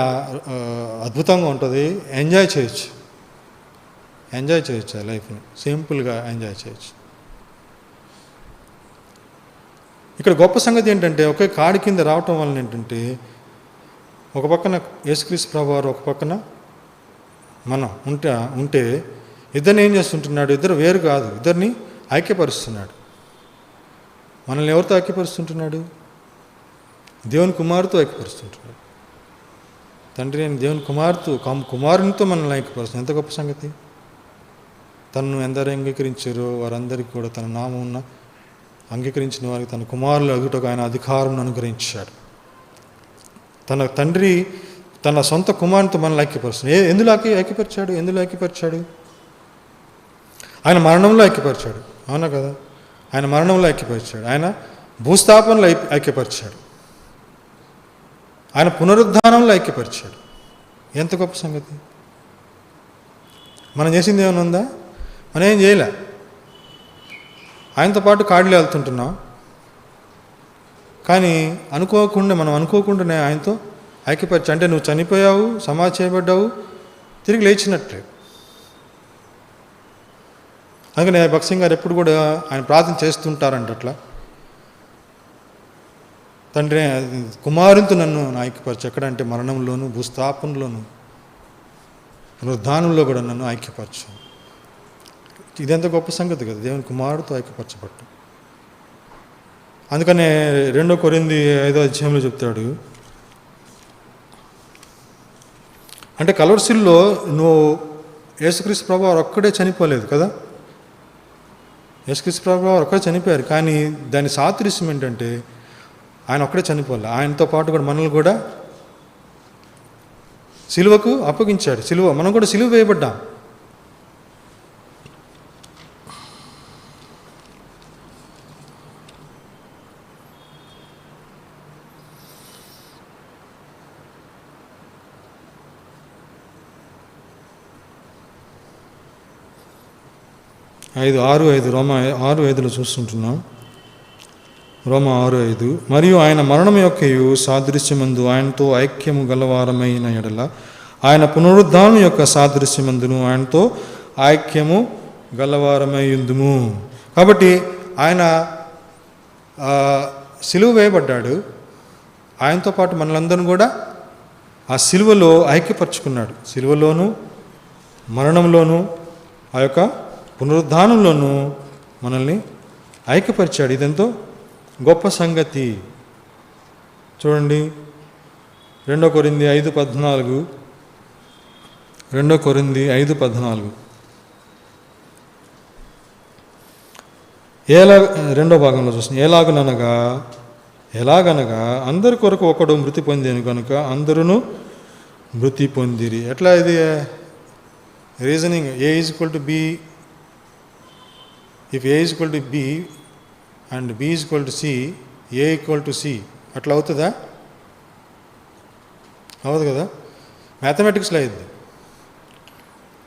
అద్భుతంగా ఉంటుంది. ఎంజాయ్ చేయొచ్చు లైఫ్ని, సింపుల్గా ఎంజాయ్ చేయొచ్చు. ఇక్కడ గొప్ప సంగతి ఏంటంటే ఒకే కాడి కింద రావటం వలన ఏంటంటే ఒక పక్కన యేసుక్రీస్తు ప్రభువారు, ఒక పక్కన మనం ఉంటే ఇద్దరిని ఏం చేస్తుంటున్నాడు? ఇద్దరు వేరు కాదు, ఇద్దరిని ఐక్యపరుస్తున్నాడు. మనల్ని ఎవరితో ఐక్యపరుస్తుంటున్నాడు? దేవుని కుమారుతో ఐక్యపరుస్తుంటున్నాడు. తండ్రి అయిన దేవుని కుమారునితో మనల్ని ఐక్యపరుస్తుంది. ఎంత గొప్ప సంగతి! తనను ఎందరు అంగీకరించారో వారందరికీ కూడా తన నామం అంగీకరించిన వారికి తన కుమారులు అగుటకు ఆయన అధికారం అనుగ్రహించాడు. తన తండ్రి తన సొంత కుమారునితో మనల్ని ఐక్యపరుస్తుంది. ఎందులో ఐక్యపరిచాడు? ఆయన మరణంలో ఐక్యపరిచాడు. అవునా కదా? ఆయన మరణంలో ఐక్యపరిచాడు. ఆయన భూస్థాపనలో ఐక్యపరిచాడు. ఆయన పునరుద్ధానంలో ఐక్యపరిచాడు. ఎంత గొప్ప సంగతి! మనం చేసింది ఏమైనా ఉందా? మనం ఏం చేయలే. ఆయనతో పాటు కాడిలో వెళ్తుంటున్నాం, కానీ మనం అనుకోకుండానే ఆయనతో ఐక్యపరిచి, అంటే నువ్వు చనిపోయావు, సమాధి చేయబడ్డావు, తిరిగి లేచినట్లే. అందుకని భక్త్ సింగ్ గారు ఎప్పుడు కూడా ఆయన ప్రార్థన చేస్తుంటారంట అట్లా, తండ్రి కుమారునితో నన్ను ఐక్యపరచు. ఎక్కడంటే మరణంలోను, భూస్థాపనలోను, పునరుద్ధానంలో కూడా నన్ను ఐక్యపరచు. ఇదెంత గొప్ప సంగతి కదా, దేవుని కుమారుడితో ఐక్యపరచబట్టు. అందుకనే 2 కొరింథీ 5వ అధ్యాయంలో చెప్తాడు, అంటే కలవరిశిలువలో నువ్వు యేసుక్రీస్తు ప్రభువారు ఒక్కడే చనిపోలేదు కదా, యేసుక్రీస్తు ప్రభువారు ఒక్కడే చనిపోయారు. కానీ దాని సాదృశ్యం ఏంటంటే ఆయన ఒక్కడే చనిపోలే, ఆయనతో పాటు కూడా మనల్ని కూడా సిలువకు అప్పగించాడు. మనం కూడా సిలువ వేయబడ్డాం. రోమా 6:5 చూస్తుంటున్నాం. రోమా 6:5, మరియు ఆయన మరణం యొక్కయు సాదృశ్యమందు ఆయనతో ఐక్యము గలవారమైన ఎడల ఆయన పునరుద్ధానం యొక్క సాదృశ్యమందును ఆయనతో ఐక్యము గలవారమై ఉందుము. కాబట్టి ఆయన సిలువ వేయబడ్డాడు, ఆయనతో పాటు మనలందరినీ కూడా ఆ సిలువలో ఐక్యపరుచుకున్నాడు. సిలువలోను, మరణంలోను, ఆ యొక్క పునరుద్ధానంలోనూ మనల్ని ఐక్యపరిచాడు. ఇదెంతో గొప్ప సంగతి. చూడండి 2 కొరింథీ 5:14, 2 కొరింథీ 5:14. రెండో భాగంలో చూస్తున్నాం. ఎలాగనగా అందరి కొరకు ఒకడు మృతి పొందేను కనుక అందరూ మృతి పొందిరి. ఎట్లా ఇది reasoning? A = B, if A = B and B = C, A = C, అట్లా అవుతుందా? అవదు కదా, మ్యాథమెటిక్స్లో అయింది.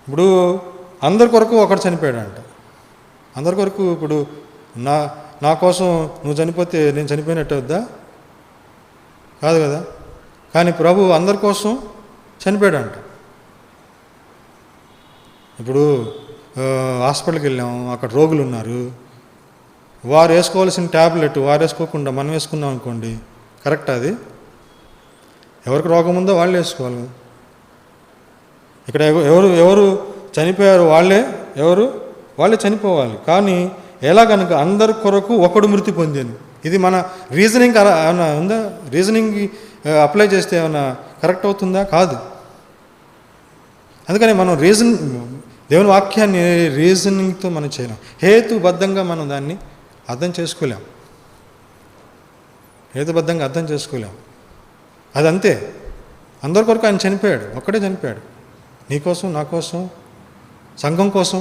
ఇప్పుడు అందరి కొరకు ఒకడు చనిపోయాడంట. అందరి కొరకు ఇప్పుడు నా కోసం నువ్వు చనిపోతే నేను చనిపోయినట్టు అవుద్దా? కాదు కదా. కానీ ప్రభు అందరి కోసం చనిపోయాడంట. ఇప్పుడు హాస్పిటల్కి వెళ్ళాము, అక్కడ రోగులు ఉన్నారు, వారు వేసుకోవాల్సిన ట్యాబ్లెట్ వారు వేసుకోకుండా మనం వేసుకున్నాం అనుకోండి, కరెక్ట్? అది ఎవరికి రోగం ఉందో వాళ్ళు వేసుకోవాలి. ఇక్కడ ఎవరు చనిపోయారు వాళ్ళే చనిపోవాలి. కానీ ఎలాగనక అందరి కొరకు ఒకడు మృతి పొందాను. ఇది మన రీజనింగ్ ఏమైనా ఉందా? రీజనింగ్ అప్లై చేస్తే ఏమైనా కరెక్ట్ అవుతుందా? కాదు. అందుకని మనం దేవుని వాక్యాన్ని రీజనింగ్తో మనం చేయలేం, హేతుబద్ధంగా మనం దాన్ని అర్థం చేసుకోలేం. అదంతే. అందరి కొరకు ఆయన చనిపోయాడు, ఒక్కడే చనిపోయాడు. నీ కోసం, నా కోసం, సంఘం కోసం,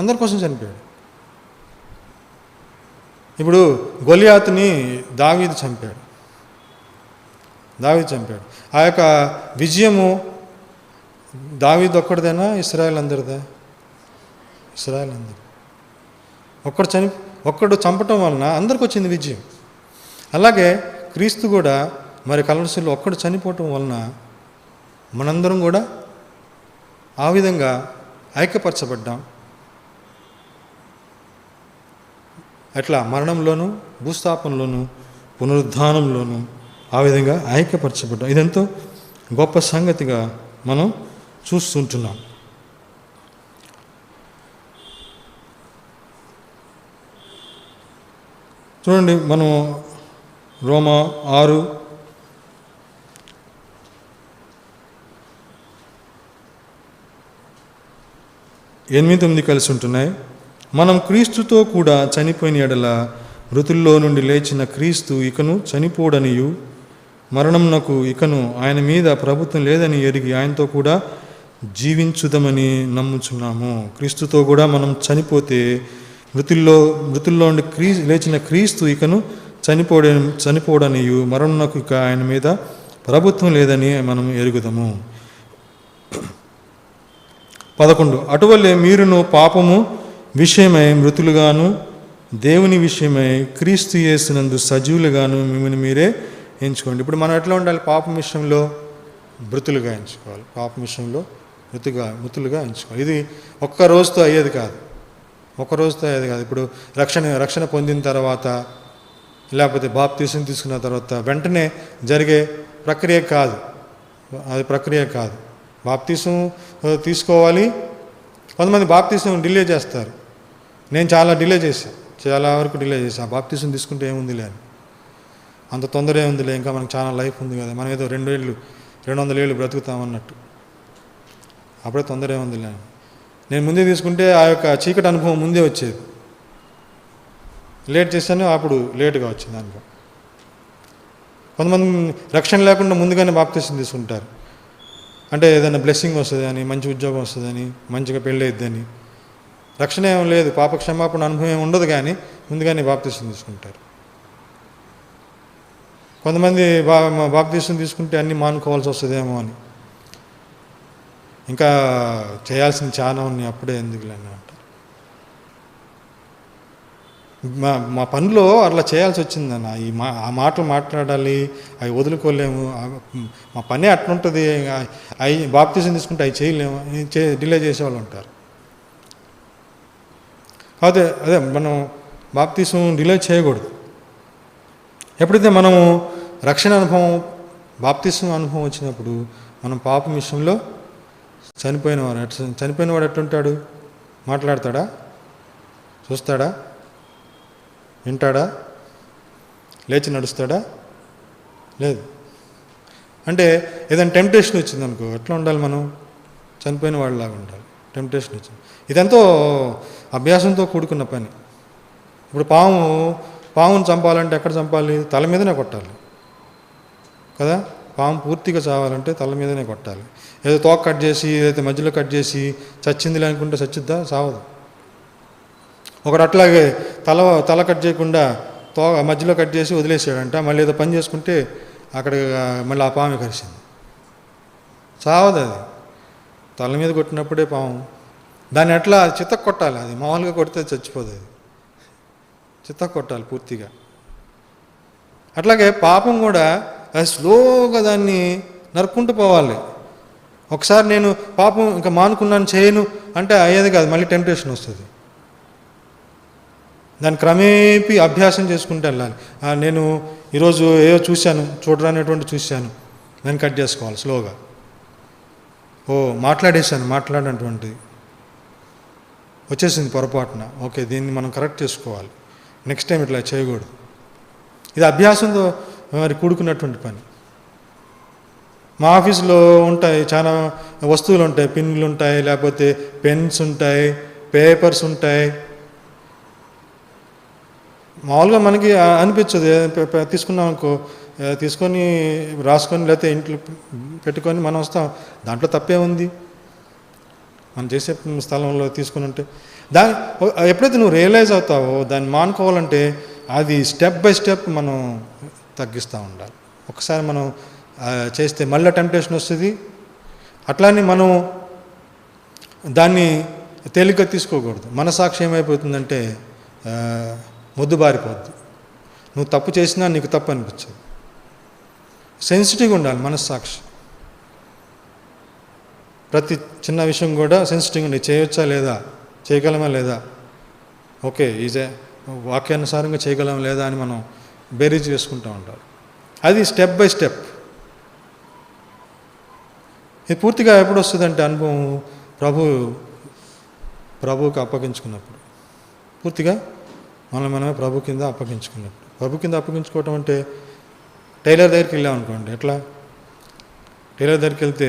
అందరి కోసం చనిపోయాడు. ఇప్పుడు గొలియాతుని దావీదు చంపాడు. ఆ యొక్క విజయము దావీదు ఒక్కడిదేనా, ఇశ్రాయేల్ అందరిదా? ఇశ్రాయేల్ అందరు. ఒక్కడు చంపటం వలన అందరికి వచ్చింది విజయం. అలాగే క్రీస్తు కూడా మరి కలవరిశిలువలో ఒక్కడు చనిపోవటం వలన మనందరం కూడా ఆ విధంగా ఐక్యపరచబడ్డాం. అట్లా మరణంలోను, భూస్థాపనలోను, పునరుద్ధానంలోను ఆ విధంగా ఐక్యపరచబడ్డాం. ఇదెంతో గొప్ప సంగతిగా మనం చూస్తుంటున్నాం. చూడండి, మనం రోమా 6:8-9 కలిసి ఉంటున్నాయి. మనం క్రీస్తుతో కూడా చనిపోయిన ఎడల మృతుల్లో నుండి లేచిన క్రీస్తు ఇకను చనిపోడనియు మరణంనకు ఇకను ఆయన మీద ప్రభుత్వం లేదని ఎరిగి ఆయనతో కూడా జీవించుదామని నమ్ముచున్నాము. క్రీస్తుతో కూడా మనం చనిపోతే మృతుల్లో నుండి లేచిన క్రీస్తు ఇకను చనిపోడనియు మరణంనకు ఇక ఆయన మీద ప్రభుత్వం లేదని మనం ఎరుగుదాము. 11 అటువల్లే మీరును పాపము విషయమై మృతులుగాను దేవుని విషయమై క్రీస్తు యేసునందు సజీవులుగాను మిమ్మల్ని మీరే ఎంచుకోండి. ఇప్పుడు మనం ఎట్లా ఉండాలి? పాపం విషయంలో మృతులుగా ఎంచుకోవాలి. పాపం విషయంలో మృతులుగా ఎంచుకోవాలి. ఇది ఒక్క రోజుతో అయ్యేది కాదు. ఇప్పుడు రక్షణ పొందిన తర్వాత లేకపోతే బాప్తీసం తీసుకున్న తర్వాత వెంటనే జరిగే ప్రక్రియ కాదు. అది ప్రక్రియ కాదు. బాప్తీసం తీసుకోవాలి. కొంతమంది బాప్తీసం డిలే చేస్తారు. నేను చాలా వరకు డిలే చేశాను. బాప్తీసం తీసుకుంటే ఏముందిలే అని, అంత తొందర ఏముందిలే, ఇంకా మనకు చాలా లైఫ్ ఉంది కదా, మనం ఏదో 200 ఏళ్ళు బ్రతుకుతామన్నట్టు, అప్పుడే తొందర ఏముందిలే అని. నేను ముందే తీసుకుంటే ఆ యొక్క చీకటి అనుభవం ముందే వచ్చేది. లేట్ చేశాను, అప్పుడు లేటుగా వచ్చింది అనుభవం. కొంతమంది రక్షణ లేకుండా ముందుగానే బాప్తీసం తీసుకుంటారు. అంటే ఏదైనా బ్లెస్సింగ్ వస్తుందని, మంచి ఉద్యోగం వస్తుందని, మంచిగా పెళ్ళి అయిద్దని. రక్షణ ఏం లేదు, పాప క్షమాపణ అనుభవం ఏమి ఉండదు, కానీ ముందుగానే బాప్తీసం తీసుకుంటారు. కొంతమంది బాప్తీసం తీసుకుంటే అన్నీ మానుకోవాల్సి వస్తుందేమో అని, ఇంకా చేయాల్సింది చాలా ఉన్నాయి, అప్పుడే ఎందుకులే అని అంటారు. మా పనిలో అట్లా చేయాల్సి వచ్చిందన్న. ఆ మాటలు మాట్లాడాలి, అవి వదులుకోలేము. మా పని అట్లుంటుంది. అవి బాప్తీసం తీసుకుంటే అవి చేయలేము, డిలే చేసేవాళ్ళు ఉంటారు. అదే మనం బాప్తీసం డిలే చేయకూడదు. ఎప్పుడైతే మనము రక్షణ అనుభవం, బాప్తీసం అనుభవం వచ్చినప్పుడు మనం పాపం విషయంలో చనిపోయినవాడు ఎట్లుంటాడు? మాట్లాడతాడా? చూస్తాడా? వింటాడా? లేచి నడుస్తాడా? లేదు. అంటే ఏదైనా టెంప్టేషన్ వచ్చిందనుకో, ఎట్లా ఉండాలి? మనం చనిపోయిన వాళ్ళలాగా ఉండాలి. టెంప్టేషన్ వచ్చింది, ఇదంతా అభ్యాసంతో కూడుకున్న పని. ఇప్పుడు పామును చంపాలంటే ఎక్కడ చంపాలి? తల మీదనే కొట్టాలి కదా. పాము పూర్తిగా చావాలంటే తల మీదనే కొట్టాలి. ఏదో తోక కట్ చేసి, ఏదైతే మధ్యలో కట్ చేసి చచ్చింది అనుకుంటే చచ్చిద్దా? చావదు. ఒకడు అట్లాగే తల కట్ చేయకుండా మధ్యలో కట్ చేసి వదిలేసాడంట. మళ్ళీ ఏదో పని చేసుకుంటే అక్కడ మళ్ళీ ఆ పాము కరిసింది. చావదు అది. తల మీద కొట్టినప్పుడే పాము. దాన్ని ఎట్లా చితక్ కొట్టాలి. అది మామూలుగా కొడితే చచ్చిపోదు. అది చితక్ కొట్టాలి పూర్తిగా. అట్లాగే పాపం కూడా స్లోగా దాన్ని నరుక్కుంటూ పోవాలి. ఒకసారి నేను పాపం ఇంకా మానుకున్నాను, చేయను అంటే అయ్యేది కాదు, మళ్ళీ టెంప్టేషన్ వస్తుంది. దాన్ని క్రమేపీ అభ్యాసం చేసుకుంటూ వెళ్ళాలి. నేను ఈరోజు ఏదో చూడరానటువంటి చూశాను, దాన్ని కట్ చేసుకోవాలి స్లోగా. మాట్లాడినటువంటిది వచ్చేసింది పొరపాటున, ఓకే దీన్ని మనం కరెక్ట్ చేసుకోవాలి, నెక్స్ట్ టైం ఇట్లా చేయకూడదు. ఇది అభ్యాసంతో మరి కూడుకున్నటువంటి పని. మా ఆఫీసులో ఉంటాయి, చాలా వస్తువులు ఉంటాయి. పిన్నులు ఉంటాయి, లేకపోతే పెన్స్ ఉంటాయి, పేపర్స్ ఉంటాయి. మామూలుగా మనకి అనిపించదు, తీసుకున్నాం అనుకో, తీసుకొని రాసుకొని లేకపోతే ఇంట్లో పెట్టుకొని మనం వస్తాం. దాంట్లో తప్పే ఉంది, మనం చేసే స్థలంలో తీసుకుని ఉంటే. ఎప్పుడైతే నువ్వు రియలైజ్ అవుతావో దాన్ని మానుకోవాలంటే అది స్టెప్ బై స్టెప్ మనం తగ్గిస్తూ ఉండాలి. ఒకసారి మనం చేస్తే మళ్ళీ టెంప్టేషన్ వస్తుంది. అట్లానే మనం దాన్ని తేలిక తీసుకోకూడదు. మనసాక్షి ఏమైపోతుందంటే మొద్దుబారిపోద్ది. నువ్వు తప్పు చేసినా నీకు తప్పు అనిపించదు. సెన్సిటివ్గా ఉండాలి మనస్సాక్షి. ప్రతి చిన్న విషయం కూడా సెన్సిటివ్గా ఉండి చేయవచ్చా లేదా, చేయగలమా లేదా, ఓకే ఈజే వాక్యానుసారంగా చేయగలమా లేదా అని మనం బేరీజ్ చేసుకుంటూ ఉంటారు. అది స్టెప్ బై స్టెప్. ఇది పూర్తిగా ఎప్పుడు వస్తుందంటే అనుభవం ప్రభువుకి అప్పగించుకున్నప్పుడు, పూర్తిగా మనమే ప్రభు కింద అప్పగించుకున్నప్పుడు. ప్రభు కింద అప్పగించుకోవటం అంటే టైలర్ దగ్గరికి వెళ్ళామనుకోండి, ఎట్లా టైలర్ దగ్గరికి వెళ్తే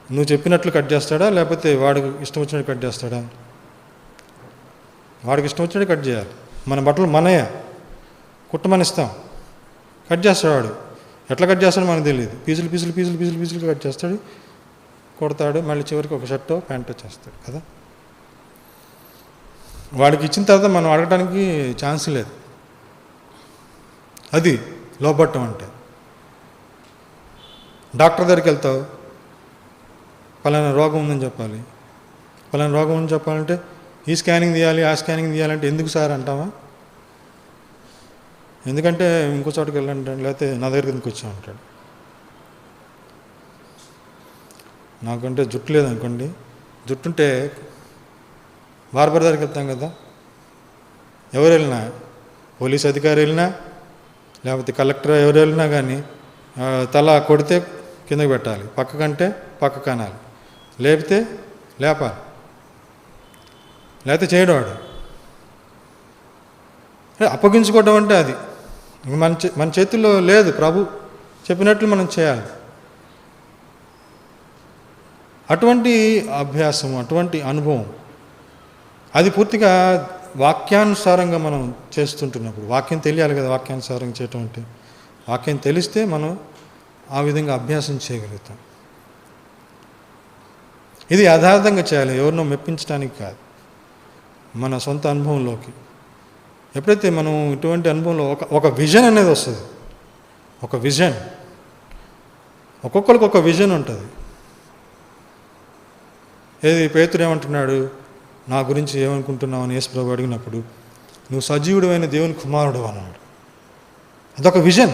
నువ్వు చెప్పినట్లు కట్ చేస్తాడా, లేకపోతే వాడికి ఇష్టం వచ్చినట్టు కట్ చేస్తాడా? వాడికి ఇష్టం వచ్చినట్టు కట్ చేయాలి. మన బట్టలు మనయే కుట్టమని ఇస్తాం, కట్ చేస్తాడు వాడు. ఎట్లా కట్ చేస్తాడో మనకు తెలియదు. పీసులు కట్ చేస్తాడు, కొడతాడు, మళ్ళీ చివరికి ఒక షర్టో ప్యాంటో చేస్తాడు కదా. వాడికి ఇచ్చిన తర్వాత మనం అడగడానికి ఛాన్స్ లేదు. అది లోబట్టం అంటే. డాక్టర్ దగ్గరికి వెళ్తావు, పలానా రోగం ఉందని చెప్పాలి. పలానా రోగం ఉందని చెప్పాలంటే ఈ స్కానింగ్ తీయాలి, ఆ స్కానింగ్ తీయాలంటే ఎందుకు సార్ అంటావా? ఎందుకంటే ఇంకో చోటుకి వెళ్ళంటాడు, లేకపోతే నా దగ్గరికి ఎందుకు వచ్చా అంటాడు. నాకంటే జుట్టు లేదనుకోండి, జుట్టుంటే బార్బర్ దగ్గరికి వెళ్తాం కదా. ఎవరు వెళ్ళినా, పోలీస్ అధికారి వెళ్ళినా లేకపోతే కలెక్టర్ ఎవరు వెళ్ళినా కానీ తల కొడితే కిందకి పెట్టాలి, పక్కకంటే పక్క కనాలి, లేపితే లేపాలి, లేకపోతే చేయడవాడు. అప్పగించుకోవడం అంటే అది మన చేతుల్లో లేదు. ప్రభు చెప్పినట్లు మనం చేయాలి. అటువంటి అభ్యాసం, అటువంటి అనుభవం అది పూర్తిగా వాక్యానుసారంగా మనం చేస్తుంటున్నప్పుడు. వాక్యం తెలియాలి కదా, వాక్యానుసారంగా చేయటం అంటే. వాక్యం తెలిస్తే మనం ఆ విధంగా అభ్యాసం చేయగలుగుతాం. ఇది యథార్థంగా చేయాలి, ఎవరినో మెప్పించడానికి కాదు, మన సొంత అనుభవంలోకి. ఎప్పుడైతే మనం ఇటువంటి అనుభవంలో ఒక విజన్ అనేది వస్తుంది, ఒక విజన్, ఒక్కొక్కరికి ఒక విజన్ ఉంటుంది. ఏది పేతురు ఏమంటున్నాడు, నా గురించి ఏమనుకుంటున్నావు అని యేసు ప్రభు అడిగినప్పుడు, నువ్వు సజీవుడైన దేవుని కుమారుడు అన్నాడు. అదొక విజన్.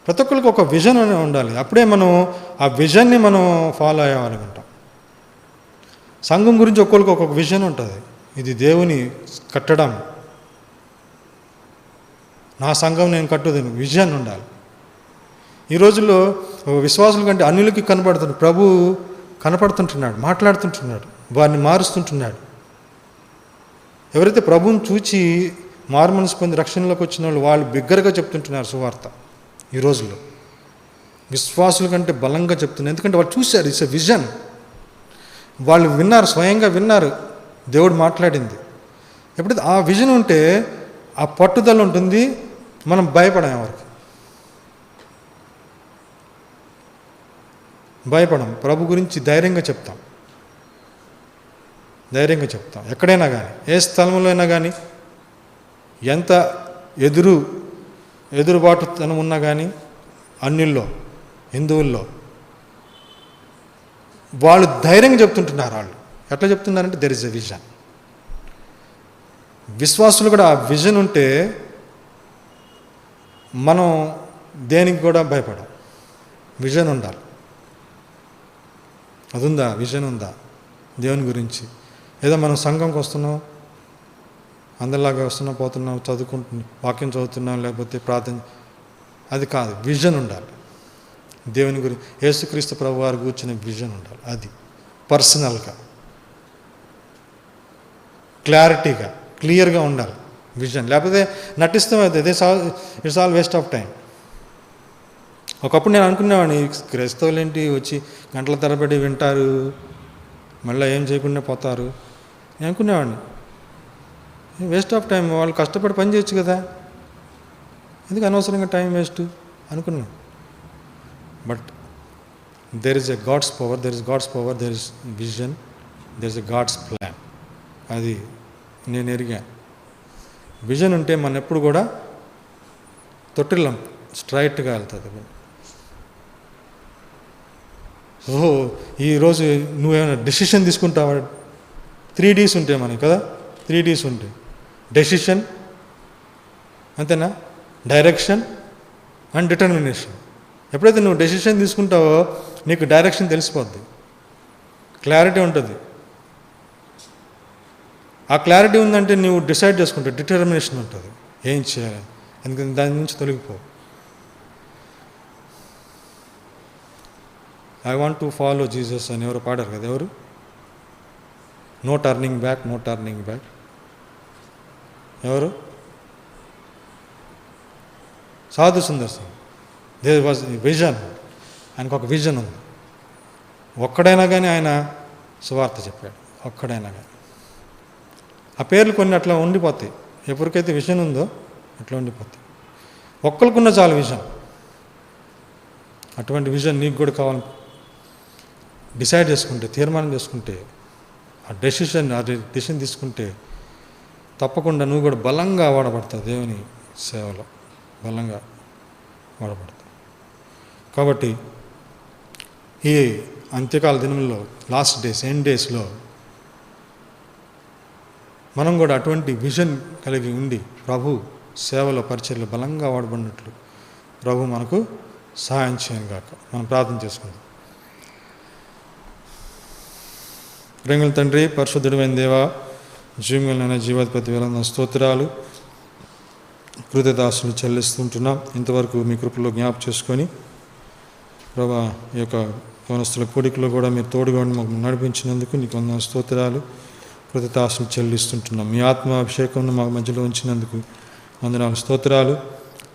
ప్రతి ఒక్కరికి ఒక విజన్ అనేది ఉండాలి. అప్పుడే మనం ఆ విజన్ని మనం ఫాలో అయ్యేవాళ్ళంటాం. సంఘం గురించి ఒక్కొక్కరికి ఒక్కొక్క విజన్ ఉంటుంది. ఇది దేవుని కట్టడం, నా సంఘం నేను కట్టుదని విజన్ ఉండాలి. ఈ రోజుల్లో విశ్వాసుల కంటే అన్యులకి కనపడుతున్నాడు, ప్రభు కనపడుతుంటున్నాడు, మాట్లాడుతుంటున్నాడు, వారిని మారుస్తుంటున్నాడు. ఎవరైతే ప్రభువుని చూచి మారుమనసు పొంది రక్షణలోకి వచ్చిన వాళ్ళు బిగ్గరగా చెప్తుంటున్నారు సువార్త. ఈ రోజుల్లో విశ్వాసుల కంటే బలంగా చెప్తున్నారు. ఎందుకంటే వాళ్ళు చూశారు, ఇట్స్ ఎ విజన్. వాళ్ళు విన్నారు, స్వయంగా విన్నారు దేవుడు మాట్లాడింది. ఎప్పుడైతే ఆ విజన్ ఉంటే ఆ పట్టుదల ఉంటుంది, మనం భయపడం, ఎవరికి భయపడం. ప్రభు గురించి ధైర్యంగా చెప్తాం, ఎక్కడైనా కానీ, ఏ స్థలంలో అయినా కానీ, ఎంత ఎదురుబాటుతనం ఉన్నా కానీ, అన్యుల్లో, హిందువుల్లో వాళ్ళు ధైర్యంగా చెప్తుంటున్నారు. వాళ్ళు ఎట్లా చెప్తున్నారంటే దెర్ ఇస్ ఎ విజన్. విశ్వాసులు కూడా ఆ విజన్ ఉంటే మనం దేనికి కూడా భయపడం. విజన్ ఉండాలి. అది ఉందా? విజన్ ఉందా దేవుని గురించి? ఏదో మనం సంఘంకి వస్తున్నాం, అందరిలాగా వస్తున్నాం, పోతున్నాం, చదువుకుంటున్నాం, వాక్యం చదువుతున్నాం, లేకపోతే ప్రార్థన, అది కాదు. విజన్ ఉండాలి దేవుని గురించి. యేసుక్రీస్తు ప్రభు వారు కూర్చున్న విజన్ ఉండాలి. అది పర్సనల్గా, క్లారిటీగా, క్లియర్గా ఉండాలి విజన్. లేకపోతే నటిస్తాం, అయితే it's all waste of time. ఒకప్పుడు నేను అనుకునేవాడిని, క్రైస్తవులు ఏంటి వచ్చి గంటల తరబడి వింటారు, మళ్ళీ ఏం చేయకుండా పోతారు. నేను అనుకునేవాడిని వేస్ట్ ఆఫ్ టైం, వాళ్ళు కష్టపడి పని చేయొచ్చు కదా, ఎందుకు అనవసరంగా టైం వేస్ట్ అనుకున్నాను. But there is a God's power, there is vision, there is a God's plan. అది నేను ఎరిగాను. విజన్ ఉంటే మన ఎప్పుడు కూడా తొట్టిల్లం స్ట్రైట్గా వెళ్తుంది. ఓహో, ఈరోజు నువ్వేమైనా డెసిషన్ తీసుకుంటావా? 3Ds ఉంటాయి మనకి కదా, 3Ds ఉంటాయి. డెసిషన్, అంతేనా, డైరెక్షన్ అండ్ డిటర్మినేషన్. ఎప్పుడైతే నువ్వు డెసిషన్ తీసుకుంటావో నీకు డైరెక్షన్ తెలిసిపోద్ది, క్లారిటీ ఉంటుంది. ఆ క్లారిటీ ఉందంటే నువ్వు డిసైడ్ చేసుకుంటావు, డిటర్మినేషన్ ఉంటుంది ఏం చేయాలి, అందుకని దాని నుంచి తొలగిపో. I want to follow Jesus అని ఎవరు పాడారు కదా, ఎవరు? No turning back, no turning back. ఎవరు? Sadhu Sundar Singh. There was vision, ఆయనకు ఒక విజన్ ఉంది. ఒక్కడైనా కానీ ఆయన సువార్త చెప్పాడు, ఒక్కడైనా కానీ. ఆ పేర్లు కొన్ని అట్లా ఉండిపోతాయి, ఎవరికైతే విజన్ ఉందో అట్లా ఉండిపోతాయి. ఒక్కరికున్న చాలు విజన్. అటువంటి విజన్ నీకు కూడా కావాలి. డిసైడ్ చేసుకుంటే, తీర్మానం చేసుకుంటే, ఆ డెసిషన్ తీసుకుంటే తప్పకుండా నువ్వు కూడా బలంగా వాడబడతావు. దేవుని సేవలో బలంగా వాడబడతావు. కాబట్టి ఈ అంత్యకాల దినంలో, లాస్ట్ డేస్, ఎండ్ డేస్లో మనం కూడా అటువంటి విజన్ కలిగి ఉండి ప్రభు సేవలో, పరిచర్యలో బలంగా వాడబడినట్లు ప్రభు మనకు సహాయం చేయను గాక. మనం ప్రార్థన చేసుకుందాం. ప్రేమల తండ్రి, పరిశుద్ధుడైన దేవా, జీవములైన జీవాధిపతి వేల స్తోత్రాలు, కృతదాసులు చెల్లిస్తుంటున్నాం. ఇంతవరకు మీ కృపలో జ్ఞాపకం చేసుకొని ప్రభా, ఈ యొక్క యవనస్తుల కూడికలో కూడా మీరు తోడుగా మాకు నడిపించినందుకు నీకు వందనాలు, స్తోత్రాలు, కృతదాసులు చెల్లిస్తుంటున్నాం. మీ ఆత్మ అభిషేకం మా మధ్యలో ఉంచినందుకు వందనాలు, స్తోత్రాలు,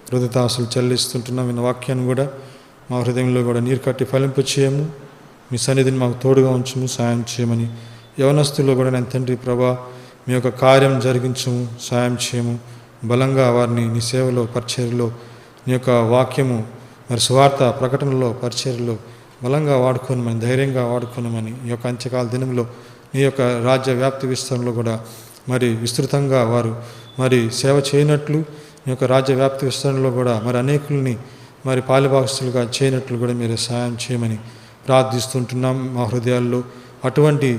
కృతదాసులు చెల్లిస్తుంటున్నాం. విన్న వాక్యాన్ని కూడా మా హృదయంలో కూడా నీరు కట్టి ఫలింపు చేయము. మీ సన్నిధిని మాకు తోడుగా ఉంచము, సాయం చేయమని యవనస్తుల్లో కూడా నేను తండ్రి ప్రభా మీ యొక్క కార్యం జరిగించము, సాయం చేయము. బలంగా వారిని నీ సేవలో, పరిచర్యలో, నీ యొక్క వాక్యము మరి సువార్త ప్రకటనలో, పరిచర్యలో బలంగా వాడుకోనమని, ధైర్యంగా వాడుకోనమని, ఈ యొక్క అంత్యకాల దినంలో నీ యొక్క రాజ్య వ్యాప్తి విస్తరణలో కూడా మరి విస్తృతంగా వారు మరి సేవ చేయనట్లు, నీ యొక్క రాజ్య వ్యాప్తి విస్తరణలో కూడా మరి అనేకుల్ని మరి పాలిభాగస్తులుగా చేయనట్లు కూడా మీరు సహాయం చేయమని ప్రార్థిస్తుంటున్నాం. మా హృదయాల్లో అటువంటి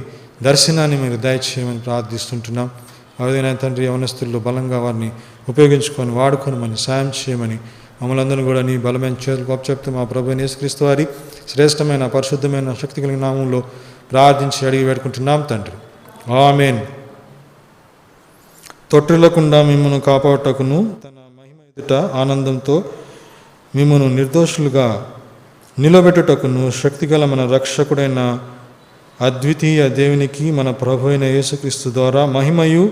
దర్శనాన్ని మీరు దయచేయమని ప్రార్థిస్తుంటున్నాం. అదేనా తండ్రి, యవనస్తుల్లో బలంగా వారిని ఉపయోగించుకొని వాడుకోనమని, సాయం చేయమని మమ్మల్ని అందరూ కూడా నీ బలమైన చేతులకు అప్పచెప్తూ మా ప్రభు యేసుక్రీస్తు వారి శ్రేష్టమైన, పరిశుద్ధమైన, శక్తి కలిగిన నామంలో ప్రార్థించి అడిగి వేడుకుంటున్నాం తండ్రి. ఆమేన్. తొట్టిల్లకుండా మిమ్మల్ని కాపాడుటకును తన మహిమ ఎదుట ఆనందంతో మిమ్మల్ని నిర్దోషులుగా నిలబెట్టుటకును శక్తిగల మన రక్షకుడైన అద్వితీయ దేవునికి మన ప్రభు అయిన యేసుక్రీస్తు ద్వారా మహిమయు